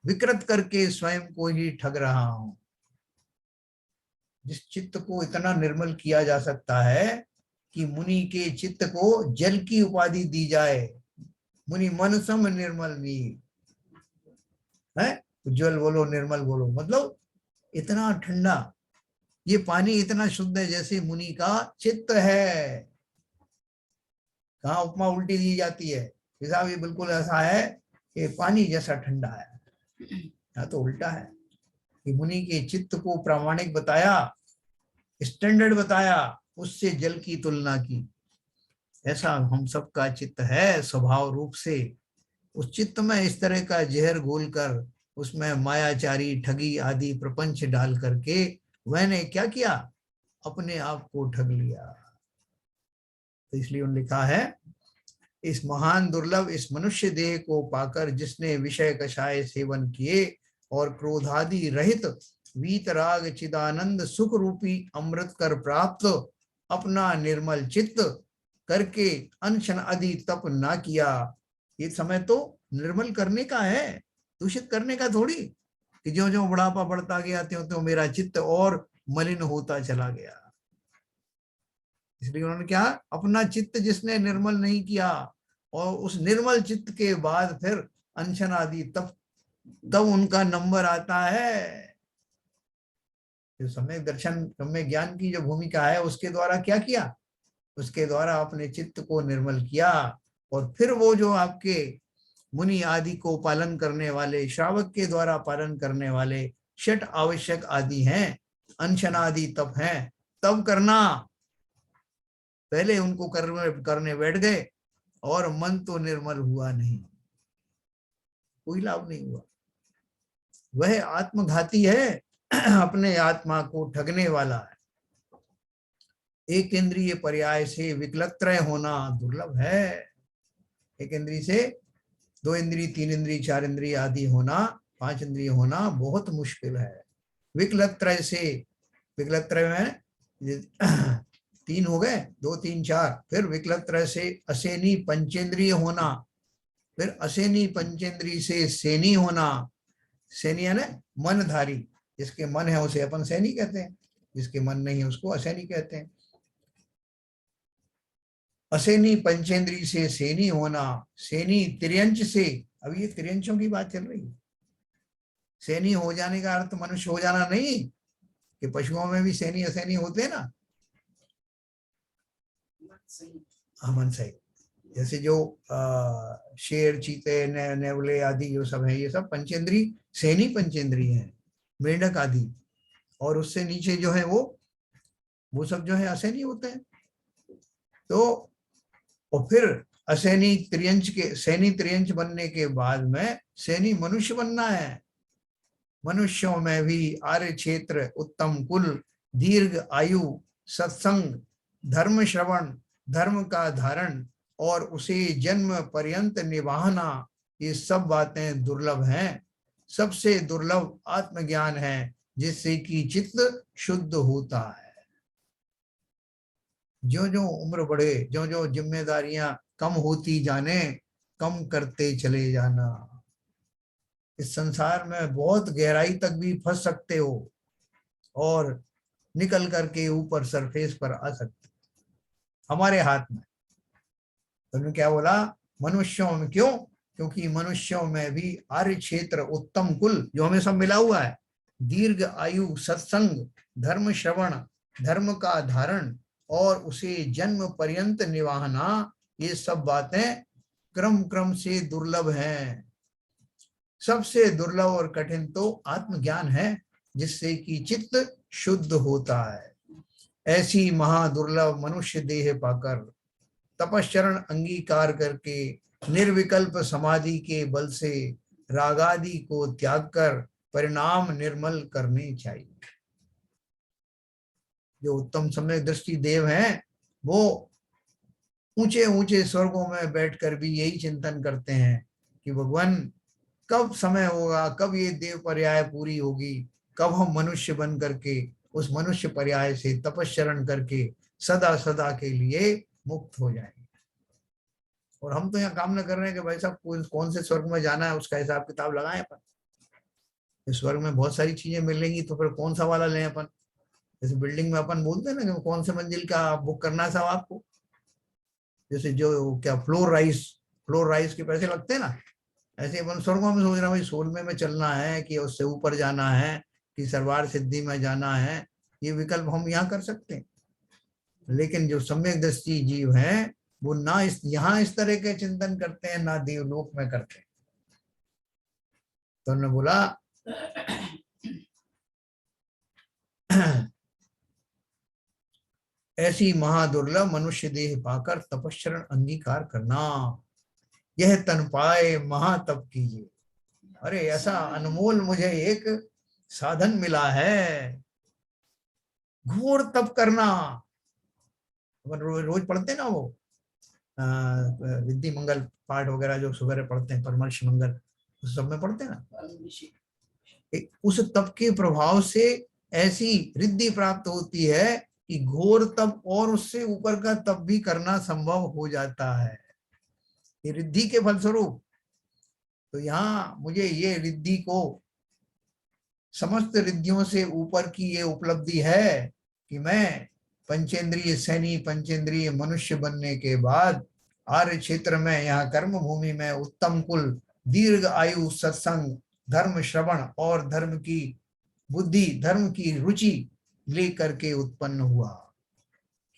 विकृत करके स्वयं को ही ठग रहा हूं। जिस चित्त को इतना निर्मल किया जा सकता है कि मुनि के चित्त को जल की उपाधि दी जाए, मुनि मन सम निर्मल नीर है, उज्जवल बोलो निर्मल बोलो, मतलब इतना ठंडा, ये पानी इतना शुद्ध है जैसे मुनि का चित्त है। कहाँ उपमा उल्टी दी जाती है, हिसाब ये बिल्कुल ऐसा है कि पानी जैसा ठंडा है, यहाँ तो उल्टा है कि मुनि के चित्त को प्रामाणिक बताया, स्टैंडर्ड बताया, उससे जल की तुलना की। ऐसा हम सबका चित्त है स्वभाव रूप से। उस चित्त में इस तरह का जहर घोलकर उसमें मायाचारी ठगी आदि प्रपंच डाल करके मैंने क्या किया, अपने आप को ठग लिया। तो इसलिए उन्होंने लिखा है, इस महान दुर्लभ इस मनुष्य देह को पाकर जिसने विषय कषाय सेवन किए और क्रोधादि रहित वीतराग चिदानंद सुख रूपी अमृत कर प्राप्त अपना निर्मल चित्त करके अनशन आदि तप ना किया। ये समय तो निर्मल करने का है, दूषित करने का थोड़ी कि जो जो बुढ़ापा बढ़ता गया त्यों त्यों मेरा चित्त और मलिन होता चला गया। इसलिए उन्होंने क्या, अपना चित्त जिसने निर्मल नहीं किया और उस निर्मल चित्त के बाद फिर अनशन आदि तब उनका नंबर आता है। जो समय दर्शन समय ज्ञान की जो भूमिका है उसके द्वारा क्या किया, उसके द्वारा अपने चित्त को निर्मल किया, और फिर वो जो आपके मुनि आदि को पालन करने वाले, श्रावक के द्वारा पालन करने वाले षट आवश्यक आदि हैं, अनशन आदि तप हैं, तब करना। पहले उनको करने बैठ गए और मन तो निर्मल हुआ नहीं, कोई लाभ नहीं हुआ। वह आत्मघाती है, अपने आत्मा को ठगने वाला है। एक इंद्रिय पर्याय से विकलत्रय होना दुर्लभ है। एक इंद्रिय से दो इंद्रिय, तीन इंद्रिय, चार इंद्रिय आदि होना, पांच इंद्रिय होना बहुत मुश्किल है। विकलत्रय से, विकलत्रय में तीन हो गए, दो तीन चार, फिर विकलत्रय से असेनी पंचेंद्रिय होना, फिर असेनी पंचेंद्रिय से सेनी होना। सेनी यानी मनधारी, जिसके मन है उसे अपन सैनी कहते हैं, जिसके मन नहीं है उसको असैनी कहते हैं। असेनी पंचेंद्री से सेनी होना, सेनी त्रियंच से, अब ये त्रियंचों की बात चल रही है। सेनी हो जाने का अर्थ मनुष्य हो जाना नहीं, कि पशुओं में भी सेनी असैनी होते हैं ना। मन सही, जैसे जो शेर, चीते, नेवले आदि जो सब है, ये सब पंचेंद्री सेनी पंचेंद्री हैं, मेंढक आदि। और उससे नीचे जो है वो सब जो है असैनी होते हैं। तो और फिर असैनी त्रियंच के, सैनी त्रियंच बनने के बाद में सैनी मनुष्य बनना है। मनुष्यों में भी आर्य क्षेत्र, उत्तम कुल, दीर्घ आयु, सत्संग, धर्म श्रवण, धर्म का धारण और उसे जन्म पर्यंत निभाना, ये सब बातें दुर्लभ हैं। सबसे दुर्लभ आत्मज्ञान है जिससे कि चित्त शुद्ध होता है। जो जो उम्र बढ़े, जो जो जिम्मेदारियां कम होती जाने, कम करते चले जाना। इस संसार में बहुत गहराई तक भी फंस सकते हो और निकल करके ऊपर सरफेस पर आ सकते, हमारे हाथ में। तो उन्होंने क्या बोला, मनुष्यों में क्यों, क्योंकि मनुष्यों में भी आर्य क्षेत्र उत्तम कुल जो हमें सब मिला हुआ है, दीर्घ आयु, सत्संग, धर्म श्रवण, धर्म का धारण और उसे जन्म पर्यंत निभाना, ये सब बातें क्रम क्रम से दुर्लभ हैं। सबसे दुर्लभ और कठिन तो आत्मज्ञान है, जिससे कि चित्त शुद्ध होता है। ऐसी महादुर्लभ मनुष्य देह पाकर, तपश्चरण अंगीकार करके, निर्विकल्प समाधि के बल से रागादि को त्याग कर परिणाम निर्मल करने चाहिए। जो उत्तम सम्यक दृष्टि देव हैं, वो ऊंचे ऊंचे स्वर्गों में बैठकर भी यही चिंतन करते हैं कि भगवान कब समय होगा, कब ये देव पर्याय पूरी होगी, कब हम मनुष्य बन करके उस मनुष्य पर्याय से तपश्चरण करके सदा सदा के लिए मुक्त हो जाएंगे। और हम तो यहाँ कामना कर रहे हैं कि भाई साहब कौन से स्वर्ग में जाना है उसका हिसाब किताब लगाएं अपन। इस स्वर्ग में बहुत सारी चीजें मिलेंगी, तो फिर कौन सा वाला लें अपन। जैसे बिल्डिंग में अपन बोलते हैं ना कि कौन से मंजिल का बुक करना है साहब आपको, जैसे जो क्या फ्लोर राइस के पैसे लगते हैं ना, ऐसे अपन स्वर्गों में सोच रहे हैं भाई 16वें में चलना है कि उससे ऊपर जाना है कि सर्वार सिद्धि में जाना है। ये विकल्प हम यहाँ कर सकते हैं, लेकिन जो सम्यक दृष्टि जीव हैं वो ना यहाँ इस तरह के चिंतन करते हैं, ना देवलोक में करते हैं। तो उन्होंने बोला ऐसी महादुर्लभ मनुष्य देह पाकर तपश्चरण अंगीकार करना, यह तन पाए महातप कीजिए। अरे ऐसा अनमोल मुझे एक साधन मिला है, घोर तप करना। रोज पढ़ते ना वो रिद्धि मंगल पाठ वगैरह जो सुबह पढ़ते हैं, परमर्श मंगल, उस सब में पढ़ते हैं ना। उस तप के प्रभाव से ऐसी रिद्धि प्राप्त होती है कि घोर तप और उससे ऊपर का तप भी करना संभव हो जाता है, ये रिद्धि के फलस्वरूप। तो यहाँ मुझे ये रिद्धि को, समस्त रिद्धियों से ऊपर की ये उपलब्धि है कि मैं पंचेंद्रिय सैनी, पंचेंद्रिय मनुष्य बनने के बाद आर्य क्षेत्र में, यहाँ कर्म भूमि में उत्तम कुल, दीर्घ आयु, सत्संग, धर्म श्रवण और धर्म की बुद्धि, धर्म की रुचि लेकर के उत्पन्न हुआ।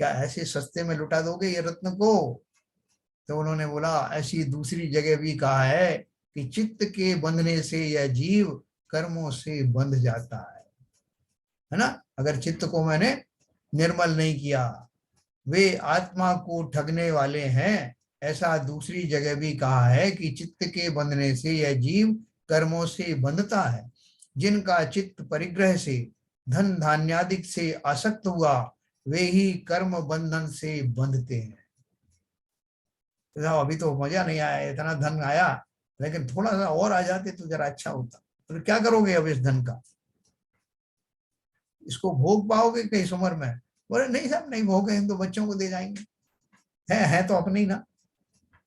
क्या ऐसे सस्ते में लुटा दोगे ये रत्न को? तो उन्होंने बोला ऐसी दूसरी जगह भी कहा है कि चित्त के बंधने से यह जीव कर्मों से बंध जाता है ना। अगर चित्त को मैंने निर्मल नहीं किया, वे आत्मा को ठगने वाले हैं। ऐसा दूसरी जगह भी कहा है कि चित्त के बंधने से यह जीव कर्मों से बंधता है। जिनका चित्त परिग्रह से, धन धान्यादिक से आसक्त हुआ, वे ही कर्म बंधन से बंधते हैं। तो अभी तो मजा नहीं आया, इतना धन आया, लेकिन थोड़ा सा और आ जाते तो जरा अच्छा होता। तो क्या करोगे अब इस धन का? इसको भोग पाओगे कि इस उम्र में? बोले नहीं साहब नहीं भोगे, तो बच्चों को दे जाएंगे। है तो अपने ही ना,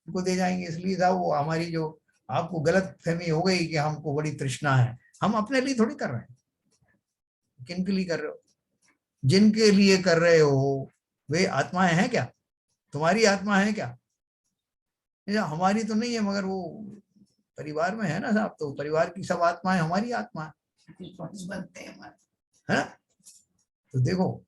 उनको दे जाएंगे। इसलिए साहब वो हमारी जो आपको गलत फहमी हो गई कि हमको बड़ी तृष्णा है, हम अपने लिए थोड़ी कर रहे हैं। किन के लिए कर रहे हो? जिनके लिए कर रहे हो वे आत्माएं हैं क्या? तुम्हारी आत्मा है क्या? हमारी तो नहीं है, मगर वो परिवार में है ना साहब, तो परिवार की सब आत्माएं हमारी आत्मा बनते हैं है ना। तो देखो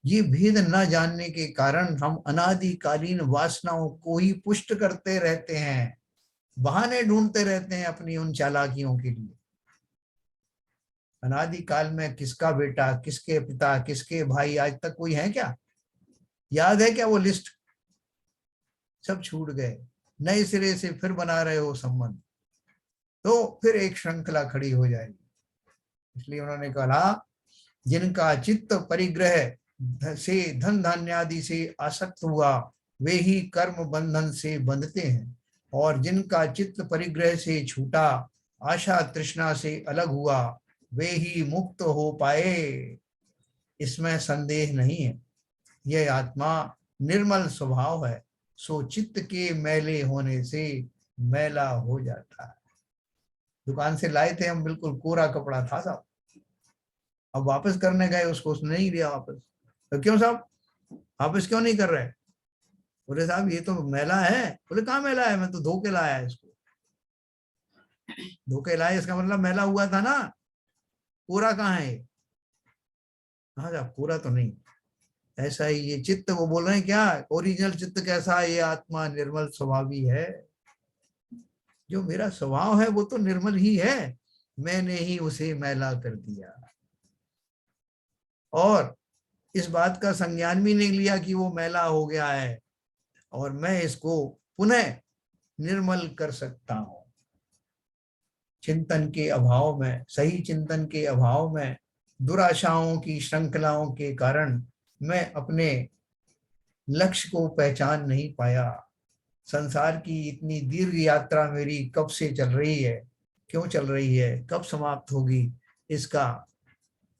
ये भेद न जानने के कारण हम अनादिकालीन वासनाओं को ही पुष्ट करते रहते हैं, बहाने ढूंढते रहते हैं अपनी उन चालाकियों के लिए। अनादिकाल में किसका बेटा, किसके पिता, किसके भाई आज तक कोई है क्या? याद है क्या वो लिस्ट? सब छूट गए, नए सिरे से फिर बना रहे हो संबंध, तो फिर एक श्रृंखला खड़ी हो जाएगी। इसलिए उन्होंने कहा जिनका चित्त परिग्रह से, धन धान्यादि से आसक्त हुआ, वे ही कर्म बंधन से बंधते हैं। और जिनका चित्त परिग्रह से छूटा, आशा तृष्णा से अलग हुआ, वे ही मुक्त हो पाए। इसमें संदेह नहीं है। यह आत्मा निर्मल स्वभाव है, सो चित्त के मैले होने से मैला हो जाता है। दुकान से लाए थे हम, बिल्कुल कोरा कपड़ा था साहब, अब वापस करने गए, उसको उसने नहीं दिया वापस। तो क्यों साहब वापस क्यों नहीं कर रहे? बोले साहब ये तो मैला है। बोले कहाँ मैला है, मैं तो धो के लाया इसको। धो के लाया इसका मतलब मैला हुआ था ना, पूरा कहाँ है? हाँ साहब पूरा तो नहीं। ऐसा ही ये चित्त, वो बोल रहे हैं क्या, ओरिजिनल चित्त कैसा है? ये आत्मा निर्मल स्वभावी है। जो मेरा स्वभाव है वो तो निर्मल ही है, मैंने ही उसे मैला कर दिया। और इस बात का संज्ञान भी नहीं लिया कि वो मैला हो गया है, और मैं इसको पुनः निर्मल कर सकता हूं। चिंतन के अभाव में, सही चिंतन के अभाव में, दुराशाओं की श्रृंखलाओं के कारण मैं अपने लक्ष्य को पहचान नहीं पाया। संसार की इतनी दीर्घ यात्रा मेरी कब से चल रही है, क्यों चल रही है, कब समाप्त होगी, इसका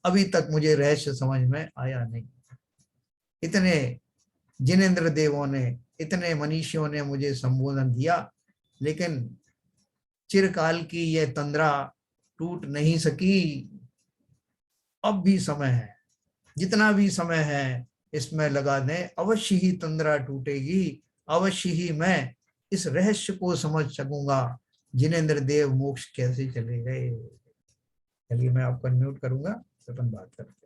अभी तक मुझे रहस्य समझ में आया नहीं। इतने जिनेंद्र देवों ने, इतने मनीषियों ने मुझे संबोधन दिया, लेकिन चिरकाल की यह तंद्रा टूट नहीं सकी। अब भी समय है, जितना भी समय है इसमें लगा दें, अवश्य ही तंद्रा टूटेगी, अवश्य ही मैं इस रहस्य को समझ सकूंगा, जिनेंद्र देव मोक्ष कैसे चले गए। चलिए मैं आपको अनम्यूट करूंगा, अपन बात करते हैं।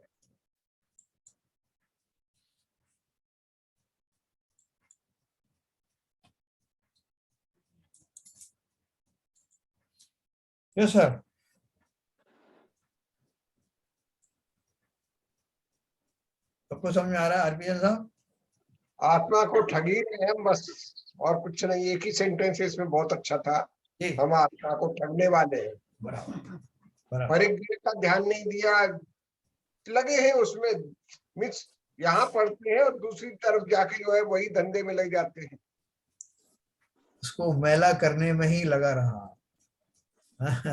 Yes sir. सबको समझ में आ रहा है आरपीएल साहब? आत्मा को ठगी रहे हैं बस, और कुछ नहीं। एक ही सेंटेंस इसमें बहुत अच्छा था, हम आत्मा को ठगने वाले हैं। बराबर। परिज्ञा का ध्यान नहीं दिया, लगे हैं उसमें, मिक्स यहाँ पढ़ते हैं और दूसरी तरफ जाके जो है वही धंधे में लग जाते हैं। उसको मैला करने में ही लगा रहा। अभी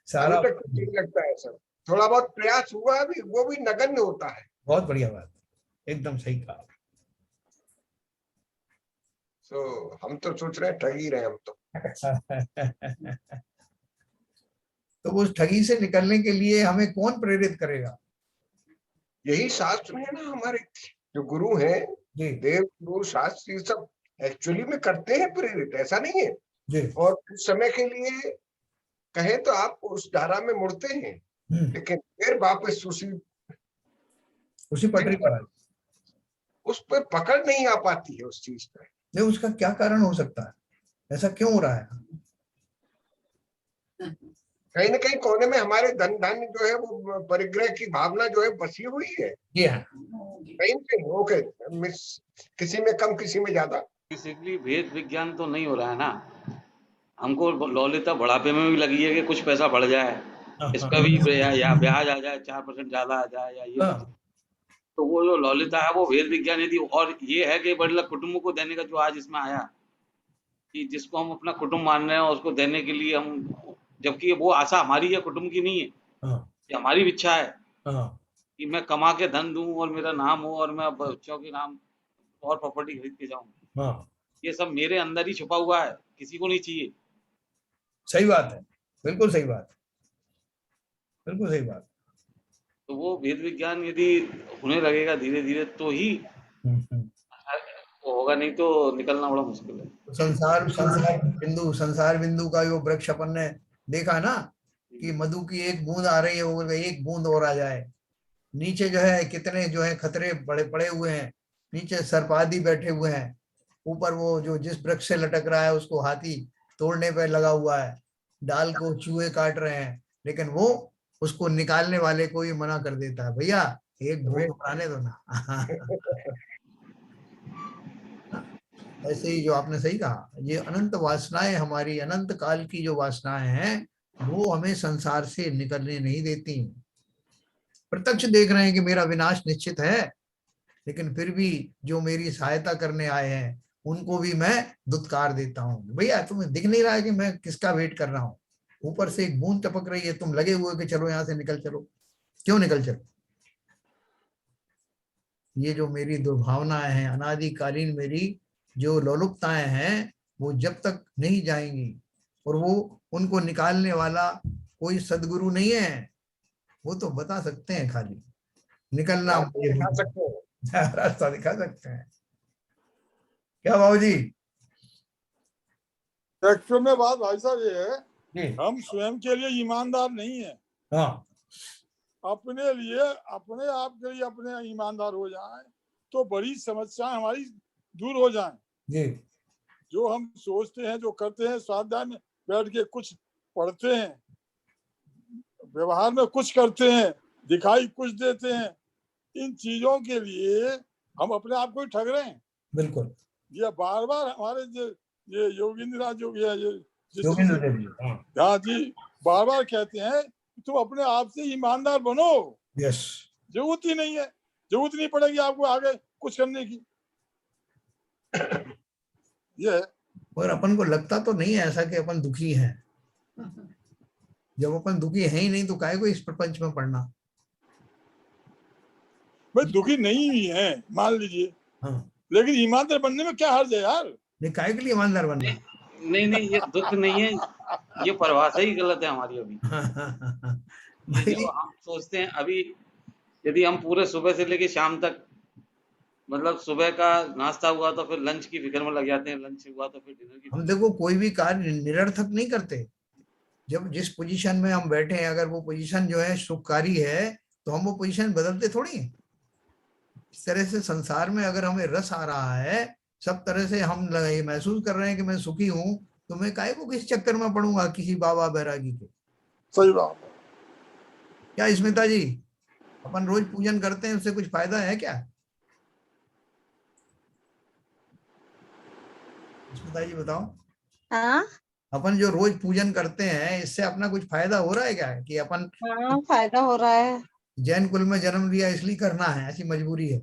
सारा तक कुछ नहीं लगता है सर, थोड़ा बहुत प्रयास हुआ अभी, वो भी नगण्य होता है। बहुत बढ़िया बात, एकदम सही कहा। तो हम तो सोच रहे हैं ठगी रहे हम तो। तो उस ठगी से निकलने के लिए हमें कौन प्रेरित करेगा? यही शास्त्र है ना, हमारे जो गुरु हैं, जी देव गुरु शास्त्री सब एक्चुअली में करते हैं प्रेरित, ऐसा नहीं है। जी। और कुछ समय के लिए कहें तो आप उस धारा में मुड़ते हैं, लेकिन फिर वापस उसी पटरी पर आ। उस पर पकड़ नहीं आ पाती है उस चीज पर। नहीं, उसका क्या कारण हो सकता है, ऐसा क्यों हो रहा है? कहीं ना कहीं कोने में हमारे धन धान्य जो है वो परिग्रह की भावना जो है बसी हुई है। जी हाँ। कहीं ना कहीं ओके, किसी में कम किसी में ज्यादा। बेसिकली भेद विज्ञान तो नहीं हो रहा है ना। हमको लौलिता बुढ़ापे में भी लगी है कि कुछ पैसा बढ़ जाए, इसका भी या ब्याज आ जाए, 4% ज्यादा आ जाए, या ये तो वो जो लौलिता है वो भेद विज्ञान यदि, और ये है कि मतलब कुटुंब को देने का जो आज इसमें आया कि जिसको हम अपना कुटुंब मान रहे हैं उसको देने के लिए हम, जबकि वो आशा हमारी है, कुटुंब की नहीं है। ये हमारी इच्छा है कि मैं कमा के धन दूं और मेरा नाम हो और मैं बच्चों के नाम और प्रॉपर्टी खरीद के जाऊं। ये सब मेरे अंदर ही छुपा हुआ है, किसी को नहीं चाहिए। सही बात है, बिल्कुल सही बात, बिल्कुल सही बात। तो वो भेद विज्ञान यदि होने लगेगा धीरे धीरे तो ही वो होगा, नहीं तो निकलना बड़ा मुश्किल है। संसार बिंदु का जो वृक्ष अपन ने देखा ना, कि मधु की एक बूंद आ रही है, वो एक बूंद और आ जाए। नीचे जो है कितने जो है खतरे बड़े पड़े हुए हैं, नीचे सर्पादी बैठे हुए हैं, ऊपर वो जो जिस वृक्ष से लटक रहा है उसको हाथी तोड़ने पे लगा हुआ है, डाल को चूहे काट रहे हैं, लेकिन वो उसको निकालने वाले को ही मना कर देता है, भैया एक बूंद उठाने दो ना। ऐसे ही जो आपने सही कहा, ये अनंत वासनाएं, हमारी अनंत काल की जो वासनाएं हैं, वो हमें संसार से निकलने नहीं देती। प्रत्यक्ष देख रहे हैं कि मेरा विनाश निश्चित है, लेकिन फिर भी जो मेरी सहायता करने आए हैं उनको भी मैं दुत्कार देता हूँ। भैया तुम्हें दिख नहीं रहा है कि मैं किसका वेट कर रहा हूँ? ऊपर से एक बूंद टपक रही है, तुम लगे हुए कि चलो यहाँ से निकल चलो। क्यों निकल चलो? ये जो मेरी दुर्भावनाएं हैं, अनादिकालीन मेरी जो लोलुपताएं हैं, वो जब तक नहीं जाएंगी, और वो उनको निकालने वाला कोई सदगुरु नहीं है, वो तो बता सकते हैं, खाली निकलना रास्ते दिखा सकते हैं। रास्ता दिखा सकते हैं। क्या बाबूजी? एक्चुअल में बात भाई साहब ये है, जी। हम स्वयं के लिए ईमानदार नहीं है, हाँ, अपने लिए, अपने आप के लिए अपने ईमानदार हो जाएं तो बड़ी समस्याएं हमारी दूर हो जाएं। जी। जो हम सोचते हैं, जो करते हैं, स्वाध्याय में बैठ के कुछ पढ़ते हैं, व्यवहार में कुछ करते हैं, दिखाई कुछ देते हैं, इन चीजों के लिए हम अपने आप को ही ठग रहे हैं। बिल्कुल। ये बार बार हमारे ये योगेंद्र जो भी है, योगेंद्र देव जी, हाँ। हाँ जी, बार बार कहते हैं तुम अपने आप से ईमानदार बनो। यस। जरूरत ही नहीं है, जरूरत नहीं पड़ेगी आपको आगे कुछ करने की। ये और अपन को लगता तो नहीं है ऐसा कि अपन दुखी हैं। जब अपन दुखी है ही नहीं तो काहे को इस प्रपंच में पड़ना। भाई दुखी नहीं ही है मान लीजिए, हाँ। लेकिन ईमानदार बनने में क्या हर्ज है यार? नहीं, काहे के लिए ईमानदार बनना? नहीं, ये दुख नहीं है, ये परिभाषा ही गलत है हमारी अभी। ये जो हम सोचते हैं अभी, यदि हम पूरे सुबह से लेके शाम तक, मतलब सुबह का नाश्ता हुआ तो फिर लंच की फिक्र में लग जाते हैं, लंच हुआ तो फिर डिनर की। हम देखो कोई भी कार्य निरर्थक नहीं करते। जब जिस पोजीशन में हम बैठे हैं, अगर वो पोजीशन जो है सुखकारी है, तो हम वो पोजीशन बदलते थोड़ी हैं। इस तरह से संसार में अगर हमें रस आ रहा है, सब तरह से हम ये महसूस कर रहे हैं कि मैं सुखी हूं, तो मैं काहे को किस चक्कर में पड़ूंगा किसी बाबा बैरागी के। सही बात। क्या स्मिता जी, अपन रोज पूजन करते हैं, उससे कुछ फायदा है क्या? स्मिता जी बताओ। हाँ अपन जो रोज पूजन करते हैं, इससे अपना कुछ फायदा हो रहा है क्या? कि अपन हाँ फायदा हो रहा है। जैन कुल में जन्म लिया इसलिए करना है, ऐसी मजबूरी है?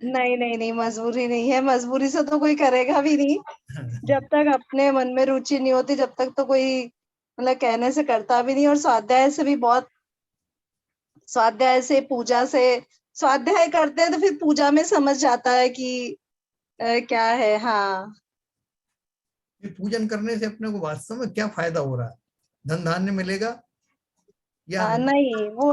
नहीं नहीं नहीं, मजबूरी नहीं है, मजबूरी से तो कोई करेगा भी नहीं। जब तक अपने मन में रुचि नहीं होती, जब तक तो कोई मतलब कहने से करता भी नहीं। और स्वाध्याय से भी बहुत, स्वाध्याय से, पूजा से, स्वाध्याय करते हैं तो फिर पूजा में समझ जाता है कि क्या है। हाँ, ये पूजन करने से अपने को वास्तव में क्या फायदा हो रहा है? धन धान्य मिलेगा या नहीं वो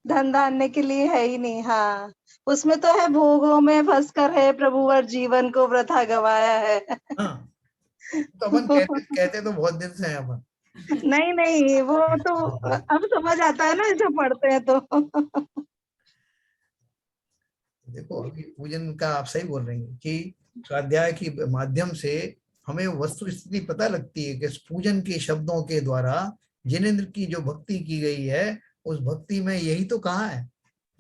धन धान्य के लिए है ही नहीं। हाँ, उसमें तो है भोगों में फंस कर है प्रभुवर जीवन को वृथा गवाया है। हाँ, तो अपन कहते तो बहुत दिन से हैं अपन। नहीं नहीं, वो तो अब समझ आता है ना जब पढ़ते हैं तो। देखो अभी पूजन का आप सही बोल रही हैं कि स्वाध्याय के माध्यम से हमें वस्तु स्थिति पता लगती है कि इस पूजन के शब्दों के द्वारा जिनेंद्र की जो भक्ति की गई है, उस भक्ति में यही तो कहा है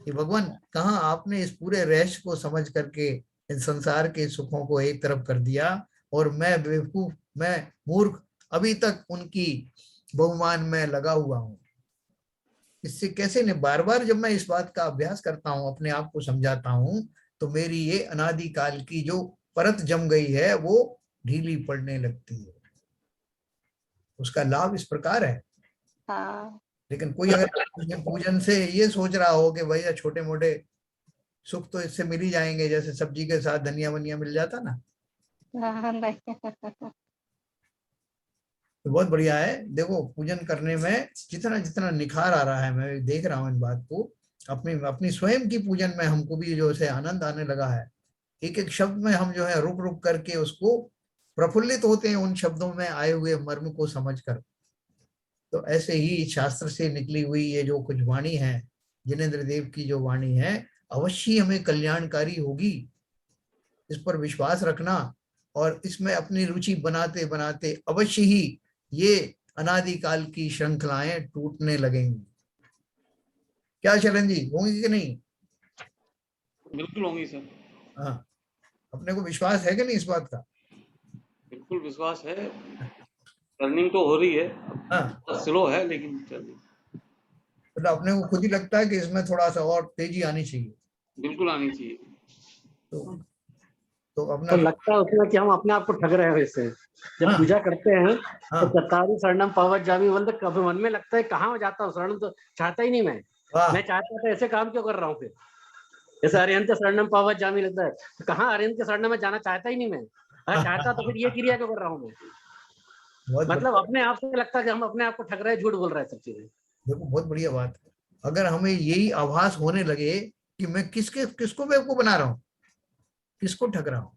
कि भगवान, कहाँ आपने इस पूरे रहस्य को समझ करके इन संसार के सुखों को एक तरफ कर दिया, और मैं बेवकूफ, मैं मूर्ख अभी तक उनकी बहुमान में लगा हुआ हूँ। इससे कैसे ने बार बार जब मैं इस बात का अभ्यास करता हूँ, अपने आप को समझाता हूँ, तो मेरी ये अनादिकाल की जो परत जम गई है वो ढीली पड़ने लगती है। उसका लाभ इस प्रकार है। हाँ लेकिन कोई अगर पूजन से ये सोच रहा हो कि भैया छोटे मोटे सुख तो इससे मिल ही जाएंगे, जैसे सब्जी के साथ धनिया वनिया मिल जाता ना, नहीं। तो बहुत बढ़िया है। देखो पूजन करने में जितना जितना निखार आ रहा है, मैं देख रहा हूँ इन बात को, अपनी अपनी स्वयं की पूजन में हमको भी जो है आनंद आने लगा है। एक एक शब्द में हम जो है रुक रुक करके उसको प्रफुल्लित होते हैं, उन शब्दों में आए हुए मर्म को समझकर। तो ऐसे ही शास्त्र से निकली हुई ये जो कुछ वाणी है, जिनेंद्र देव की जो वाणी है, अवश्य हमें कल्याणकारी होगी। इस पर विश्वास रखना, और इसमें अपनी रुचि बनाते बनाते अवश्य ही ये अनादिकाल की श्रृंखलाएं टूटने लगेंगी। क्या शरण जी, होंगी कि नहीं? बिल्कुल होंगी सर। हाँ, अपने को विश्वास है कि नहीं इस बात का? बिल्कुल विश्वास है, रनिंग तो हो रही है, हाँ, स्लो है लेकिन चल रही। मतलब अपने को खुद ही लगता है कि इसमें थोड़ा सा और तेजी आनी चाहिए। बिल्कुल आनी चाहिए। तो अपना तो लगता है उसमें कि हम अपने आप को ठग रहे हैं। वैसे जब पूजा करते हैं तो चत्तारी शरणम पवत जामी बोलते, कभी मन में लगता है कहाँ जाता हूँ, शरण तो चाहता ही नहीं मैं चाहता था, ऐसे काम क्यों कर रहा हूँ फिर। जैसे अरिहंत शरणम पावत जामी लगता है, तो कहाँ अरिहंत के शरण में जाना चाहता ही नहीं मैं। अगर चाहता तो फिर ये क्रिया क्यों कर रहा हूँ मैं। बहुत मतलब अपने आप से लगता है कि हम अपने आप को ठग रहे हैं, झूठ बोल रहे हैं सब चीजें। देखो बहुत बढ़िया बात है। अगर हमें यही आभास होने लगे कि मैं किसको बेवकूफ बना रहा हूँ, किसको ठग रहा हूँ,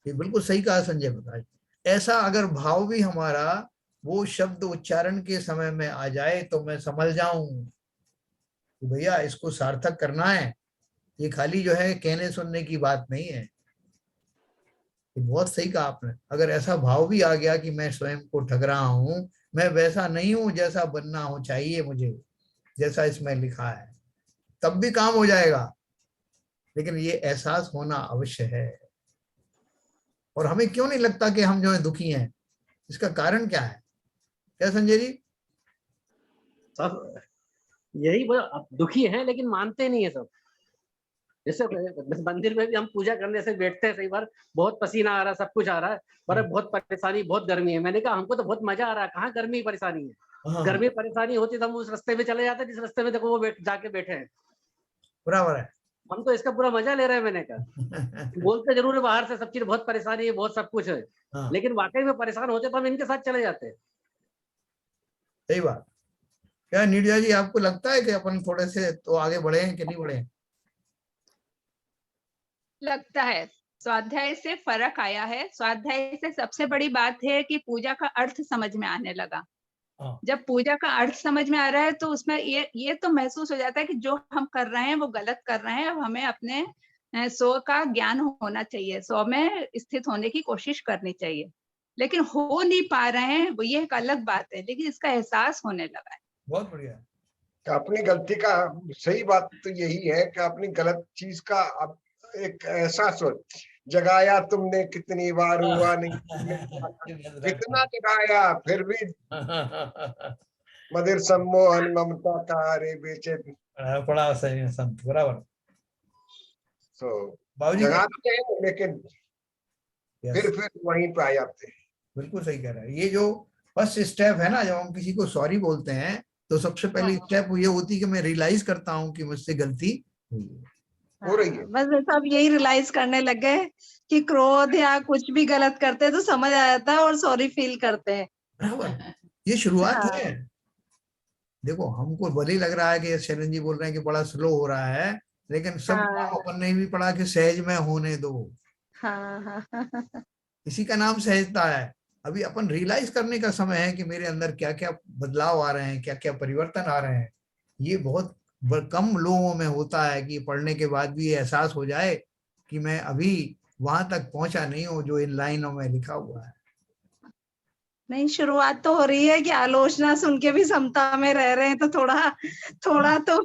ये बिल्कुल सही कहा संजय प्रकाश। ऐसा अगर भाव भी हमारा वो शब्द उच्चारण के समय में आ जाए तो मैं समझ जाऊं कि भैया इसको सार्थक करना है, ये खाली जो है कहने सुनने की बात नहीं है। ये बहुत सही कहा आपने। अगर ऐसा भाव भी आ गया कि मैं स्वयं को ठग रहा हूं, मैं वैसा नहीं हूं जैसा बनना हो चाहिए मुझे, जैसा इसमें लिखा है, तब भी काम हो जाएगा। लेकिन ये एहसास होना अवश्य है। और हमें क्यों नहीं लगता कि हम जो है दुखी हैं, इसका कारण क्या है? क्या संजय जी? सब यही दुखी है लेकिन मानते नहीं है सब। जैसे मंदिर में भी हम पूजा करने से बैठते हैं, कई बार बहुत पसीना आ रहा है, सब कुछ आ रहा है, पर बहुत परेशानी, बहुत गर्मी है। मैंने कहा हमको तो बहुत मजा आ रहा है, कहाँ गर्मी परेशानी है। गर्मी परेशानी होती तो हम उस रास्ते में चले जाते जिस रास्ते में देखो वो जाके बैठे हैं। बराबर है। हम तो इसका पूरा मजा ले रहे हैं। मैंने कहा बोलते जरूर है बाहर से सब चीज बहुत परेशानी है, बहुत सब कुछ है, लेकिन वाकई में परेशान होते तो हम इनके साथ चले जाते हैं। सही बात। क्या नीरजा जी आपको लगता है कि अपन थोड़े से तो आगे बढ़े हैं कि नहीं बढ़े हैं? लगता है स्वाध्याय से फर्क आया है। स्वाध्याय से सबसे बड़ी बात है कि पूजा का अर्थ समझ में आने लगा। जब पूजा का अर्थ समझ में आ रहा है तो उसमें ये तो महसूस हो जाता है कि जो हम कर रहे हैं वो गलत कर रहे हैं। अब हमें अपने स्व का ज्ञान होना चाहिए, स्व में स्थित होने की कोशिश करनी चाहिए, लेकिन हो नहीं पा रहे हैं, वो ये एक अलग बात है, लेकिन इसका एहसास होने लगा है। बहुत बढ़िया। अपनी गलती का सही बात तो यही है कि अपनी गलत चीज का अब एक एहसास हो। जगाया तुमने कितनी बार, हुआ नहीं कितना जगाया, फिर भी मदिर सम्मोहन ममता का रे बेचे बड़ा सही संत, बराबर। तो बाबूजी जगाते हैं लेकिन फिर वहीं पे आ जाते हैं। बिल्कुल सही कह रहा है। ये जो फर्स्ट स्टेप है ना, जब हम किसी को सॉरी बोलते हैं तो सबसे पहली स्टेप ये होती है कि मैं रियलाइज करता हूँ कि मुझसे गलती हो रही है। बस सब यही रियलाइज करने लग गए कि क्रोध या कुछ भी गलत करते हैं तो समझ आ जाता है और सॉरी फील करते हैं। बराबर, ये शुरुआत है। देखो हमको भले ही लग रहा है कि शरण जी बोल रहे हैं कि बड़ा स्लो हो रहा है, लेकिन सब अपन ने भी पढ़ा कि सहज में होने दो। इसी का नाम सहजता है। अभी अपन रियलाइज करने का समय है कि मेरे अंदर क्या क्या बदलाव आ रहे हैं, क्या क्या परिवर्तन आ रहे हैं। ये बहुत कम लोगों में होता है कि पढ़ने के बाद भी ये एहसास हो जाए कि मैं अभी वहां तक पहुंचा नहीं हूँ जो इन लाइनों में लिखा हुआ है। नहीं, शुरुआत तो हो रही है कि आलोचना सुन के भी समता में रह रहे हैं, तो थोड़ा तो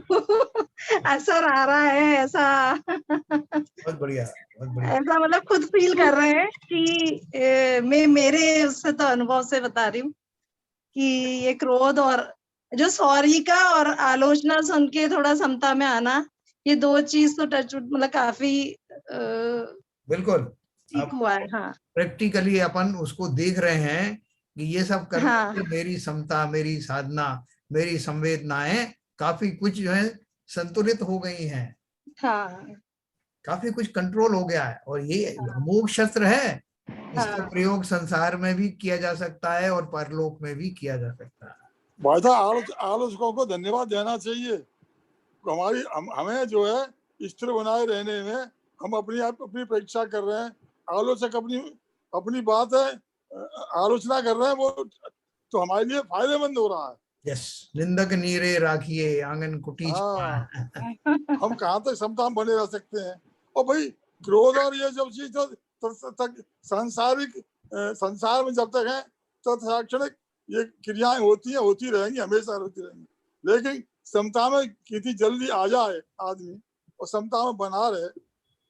असर आ रहा है ऐसा। बहुत बढ़िया, बहुत बढ़िया। ऐसा मतलब खुद फील कर रहे हैं कि मैं मेरे उससे तो अनुभव से बता रही हूँ कि ये क्रोध और जो सॉरी का और आलोचना सुन के थोड़ा समता में आना, ये दो चीज तो टच मतलब काफी बिल्कुल ठीक हुआ है। हाँ, प्रैक्टिकली अपन उसको देख रहे हैं कि ये सब करने से मेरी समता, मेरी साधना, मेरी संवेदनाएं काफी कुछ जो है संतुलित हो गई हैं। काफी कुछ कंट्रोल हो गया है। और ये अमोघ शस्त्र है, इसका प्रयोग संसार में भी किया जा सकता है और परलोक में भी किया जा सकता है। भाई साहब आलोचकों को धन्यवाद देना चाहिए। हमारी हमें जो है स्थिर बनाए रहने में हम अपनी परीक्षा कर रहे हैं। आलोचक अपनी बात है आलोचना कर रहे हैं, वो तो हमारे लिए फायदेमंद हो रहा है। यस, निंदक नीरे राखिए आंगन कुटी। हम कहाँ तक समता में बने रह सकते हैं। और भाई क्रोध और ये जब चीज तक संसार में जब तक है तत्क्षणिक ये क्रियाएं होती रहेंगी, हमेशा होती रहेंगी। लेकिन समता में कितनी जल्दी आ जाए आदमी और समता में बना रहे,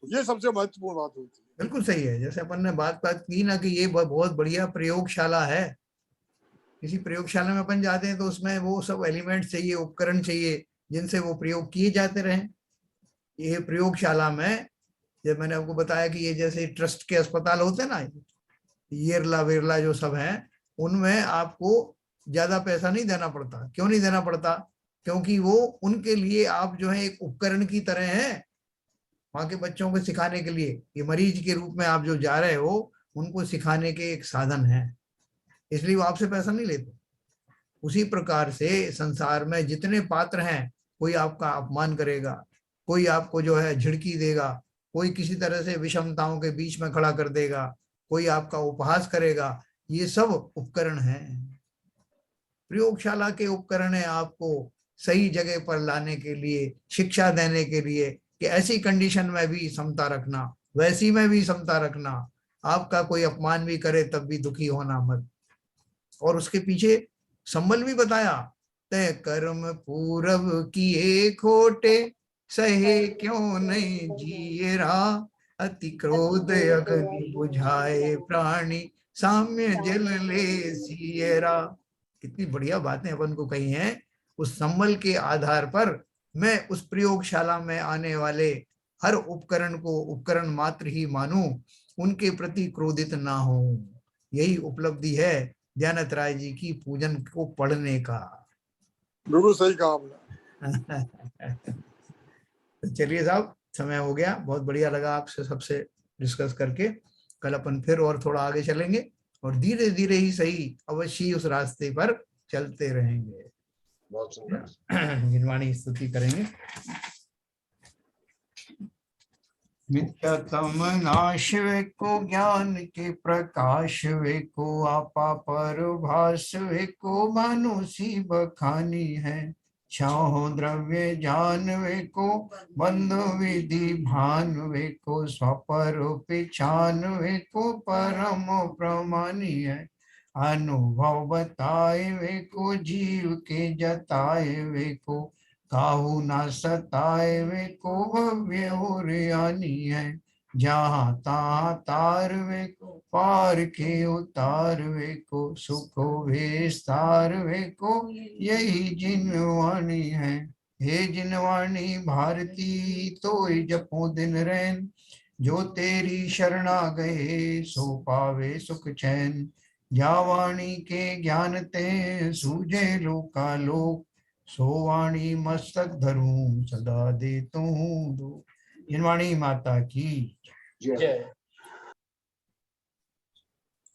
ये सबसे महत्वपूर्ण बात होती है। बिल्कुल सही है। जैसे अपन ने बात की ना कि ये बहुत बढ़िया प्रयोगशाला है। किसी प्रयोगशाला में अपन जाते हैं तो उसमें वो सब एलिमेंट चाहिए, उपकरण चाहिए जिनसे वो प्रयोग किए जाते रहे। ये प्रयोगशाला में जब मैंने आपको बताया कि ये जैसे ट्रस्ट के अस्पताल होते हैं ना, येरला वेरला जो सब हैं, उनमें आपको ज्यादा पैसा नहीं देना पड़ता। क्यों नहीं देना पड़ता? क्योंकि वो उनके लिए आप जो है एक उपकरण की तरह हैं। वहां के बच्चों को सिखाने के लिए, ये मरीज के रूप में आप जो जा रहे हो उनको सिखाने के एक साधन है, इसलिए वो आपसे पैसा नहीं लेते। उसी प्रकार से संसार में जितने पात्र हैं, कोई आपका अपमान करेगा, कोई आपको जो है झिड़की देगा, कोई किसी तरह से विषमताओं के बीच में खड़ा कर देगा, कोई आपका उपहास करेगा, ये सब उपकरण हैं। प्रयोगशाला के उपकरण है आपको सही जगह पर लाने के लिए, शिक्षा देने के लिए कि ऐसी कंडीशन में भी समता रखना, वैसी में भी समता रखना, आपका कोई अपमान भी करे तब भी दुखी होना मत। और उसके पीछे संबल भी बताया, तय कर्म पूरब किए खोटे, सहे क्यों नहीं जिए रा, अति क्रोध अग्नि बुझाए प्राणी, साम्य जल ले सिएरा। कितनी बढ़िया बातें अपन को कही हैं। उस संबल के आधार पर मैं उस प्रयोगशाला में आने वाले हर उपकरण को उपकरण मात्र ही मानूं, उनके प्रति क्रोधित ना हो। यही उपलब्धि है ध्यानत राय जी की पूजन को पढ़ने का। बिल्कुल सही कहा आपने। तो चलिए साहब, समय हो गया, बहुत बढ़िया लगा आपसे सबसे डिस्कस करके। कल अपन फिर और थोड़ा आगे चलेंगे और धीरे धीरे ही सही अवश्य ही उस रास्ते पर चलते रहेंगे। बहुत सुंदर। गिनवाणी स्तुति करेंगे। मिथ्यातम नाश वे को, ज्ञान के प्रकाश वे को, आपा पर भास वे को, मानुषी बखानी है, छाओ द्रव्य जान वे को, बंधु विधि भान वे को, स्वपर पिछान वे को, परम प्रमानी है, अनुभव बताए वे को, जीव के जताए वे को, काहू ना सताए वे को, भव्य और यानी है, जहाँ तहाँ तार वे को, पार के उतार वे को, सुख विस्तार वे को, यही जिनवाणी है। हे जिनवाणी भारती, तो जपो दिन रैन, जो तेरी शरणा गए सो पावे सुख चैन, जावाणी के ज्ञान ते सूझे लोका लोक, सो वाणी मस्तक धरूं सदा दे तू दो। जिनवाणी माता की जय।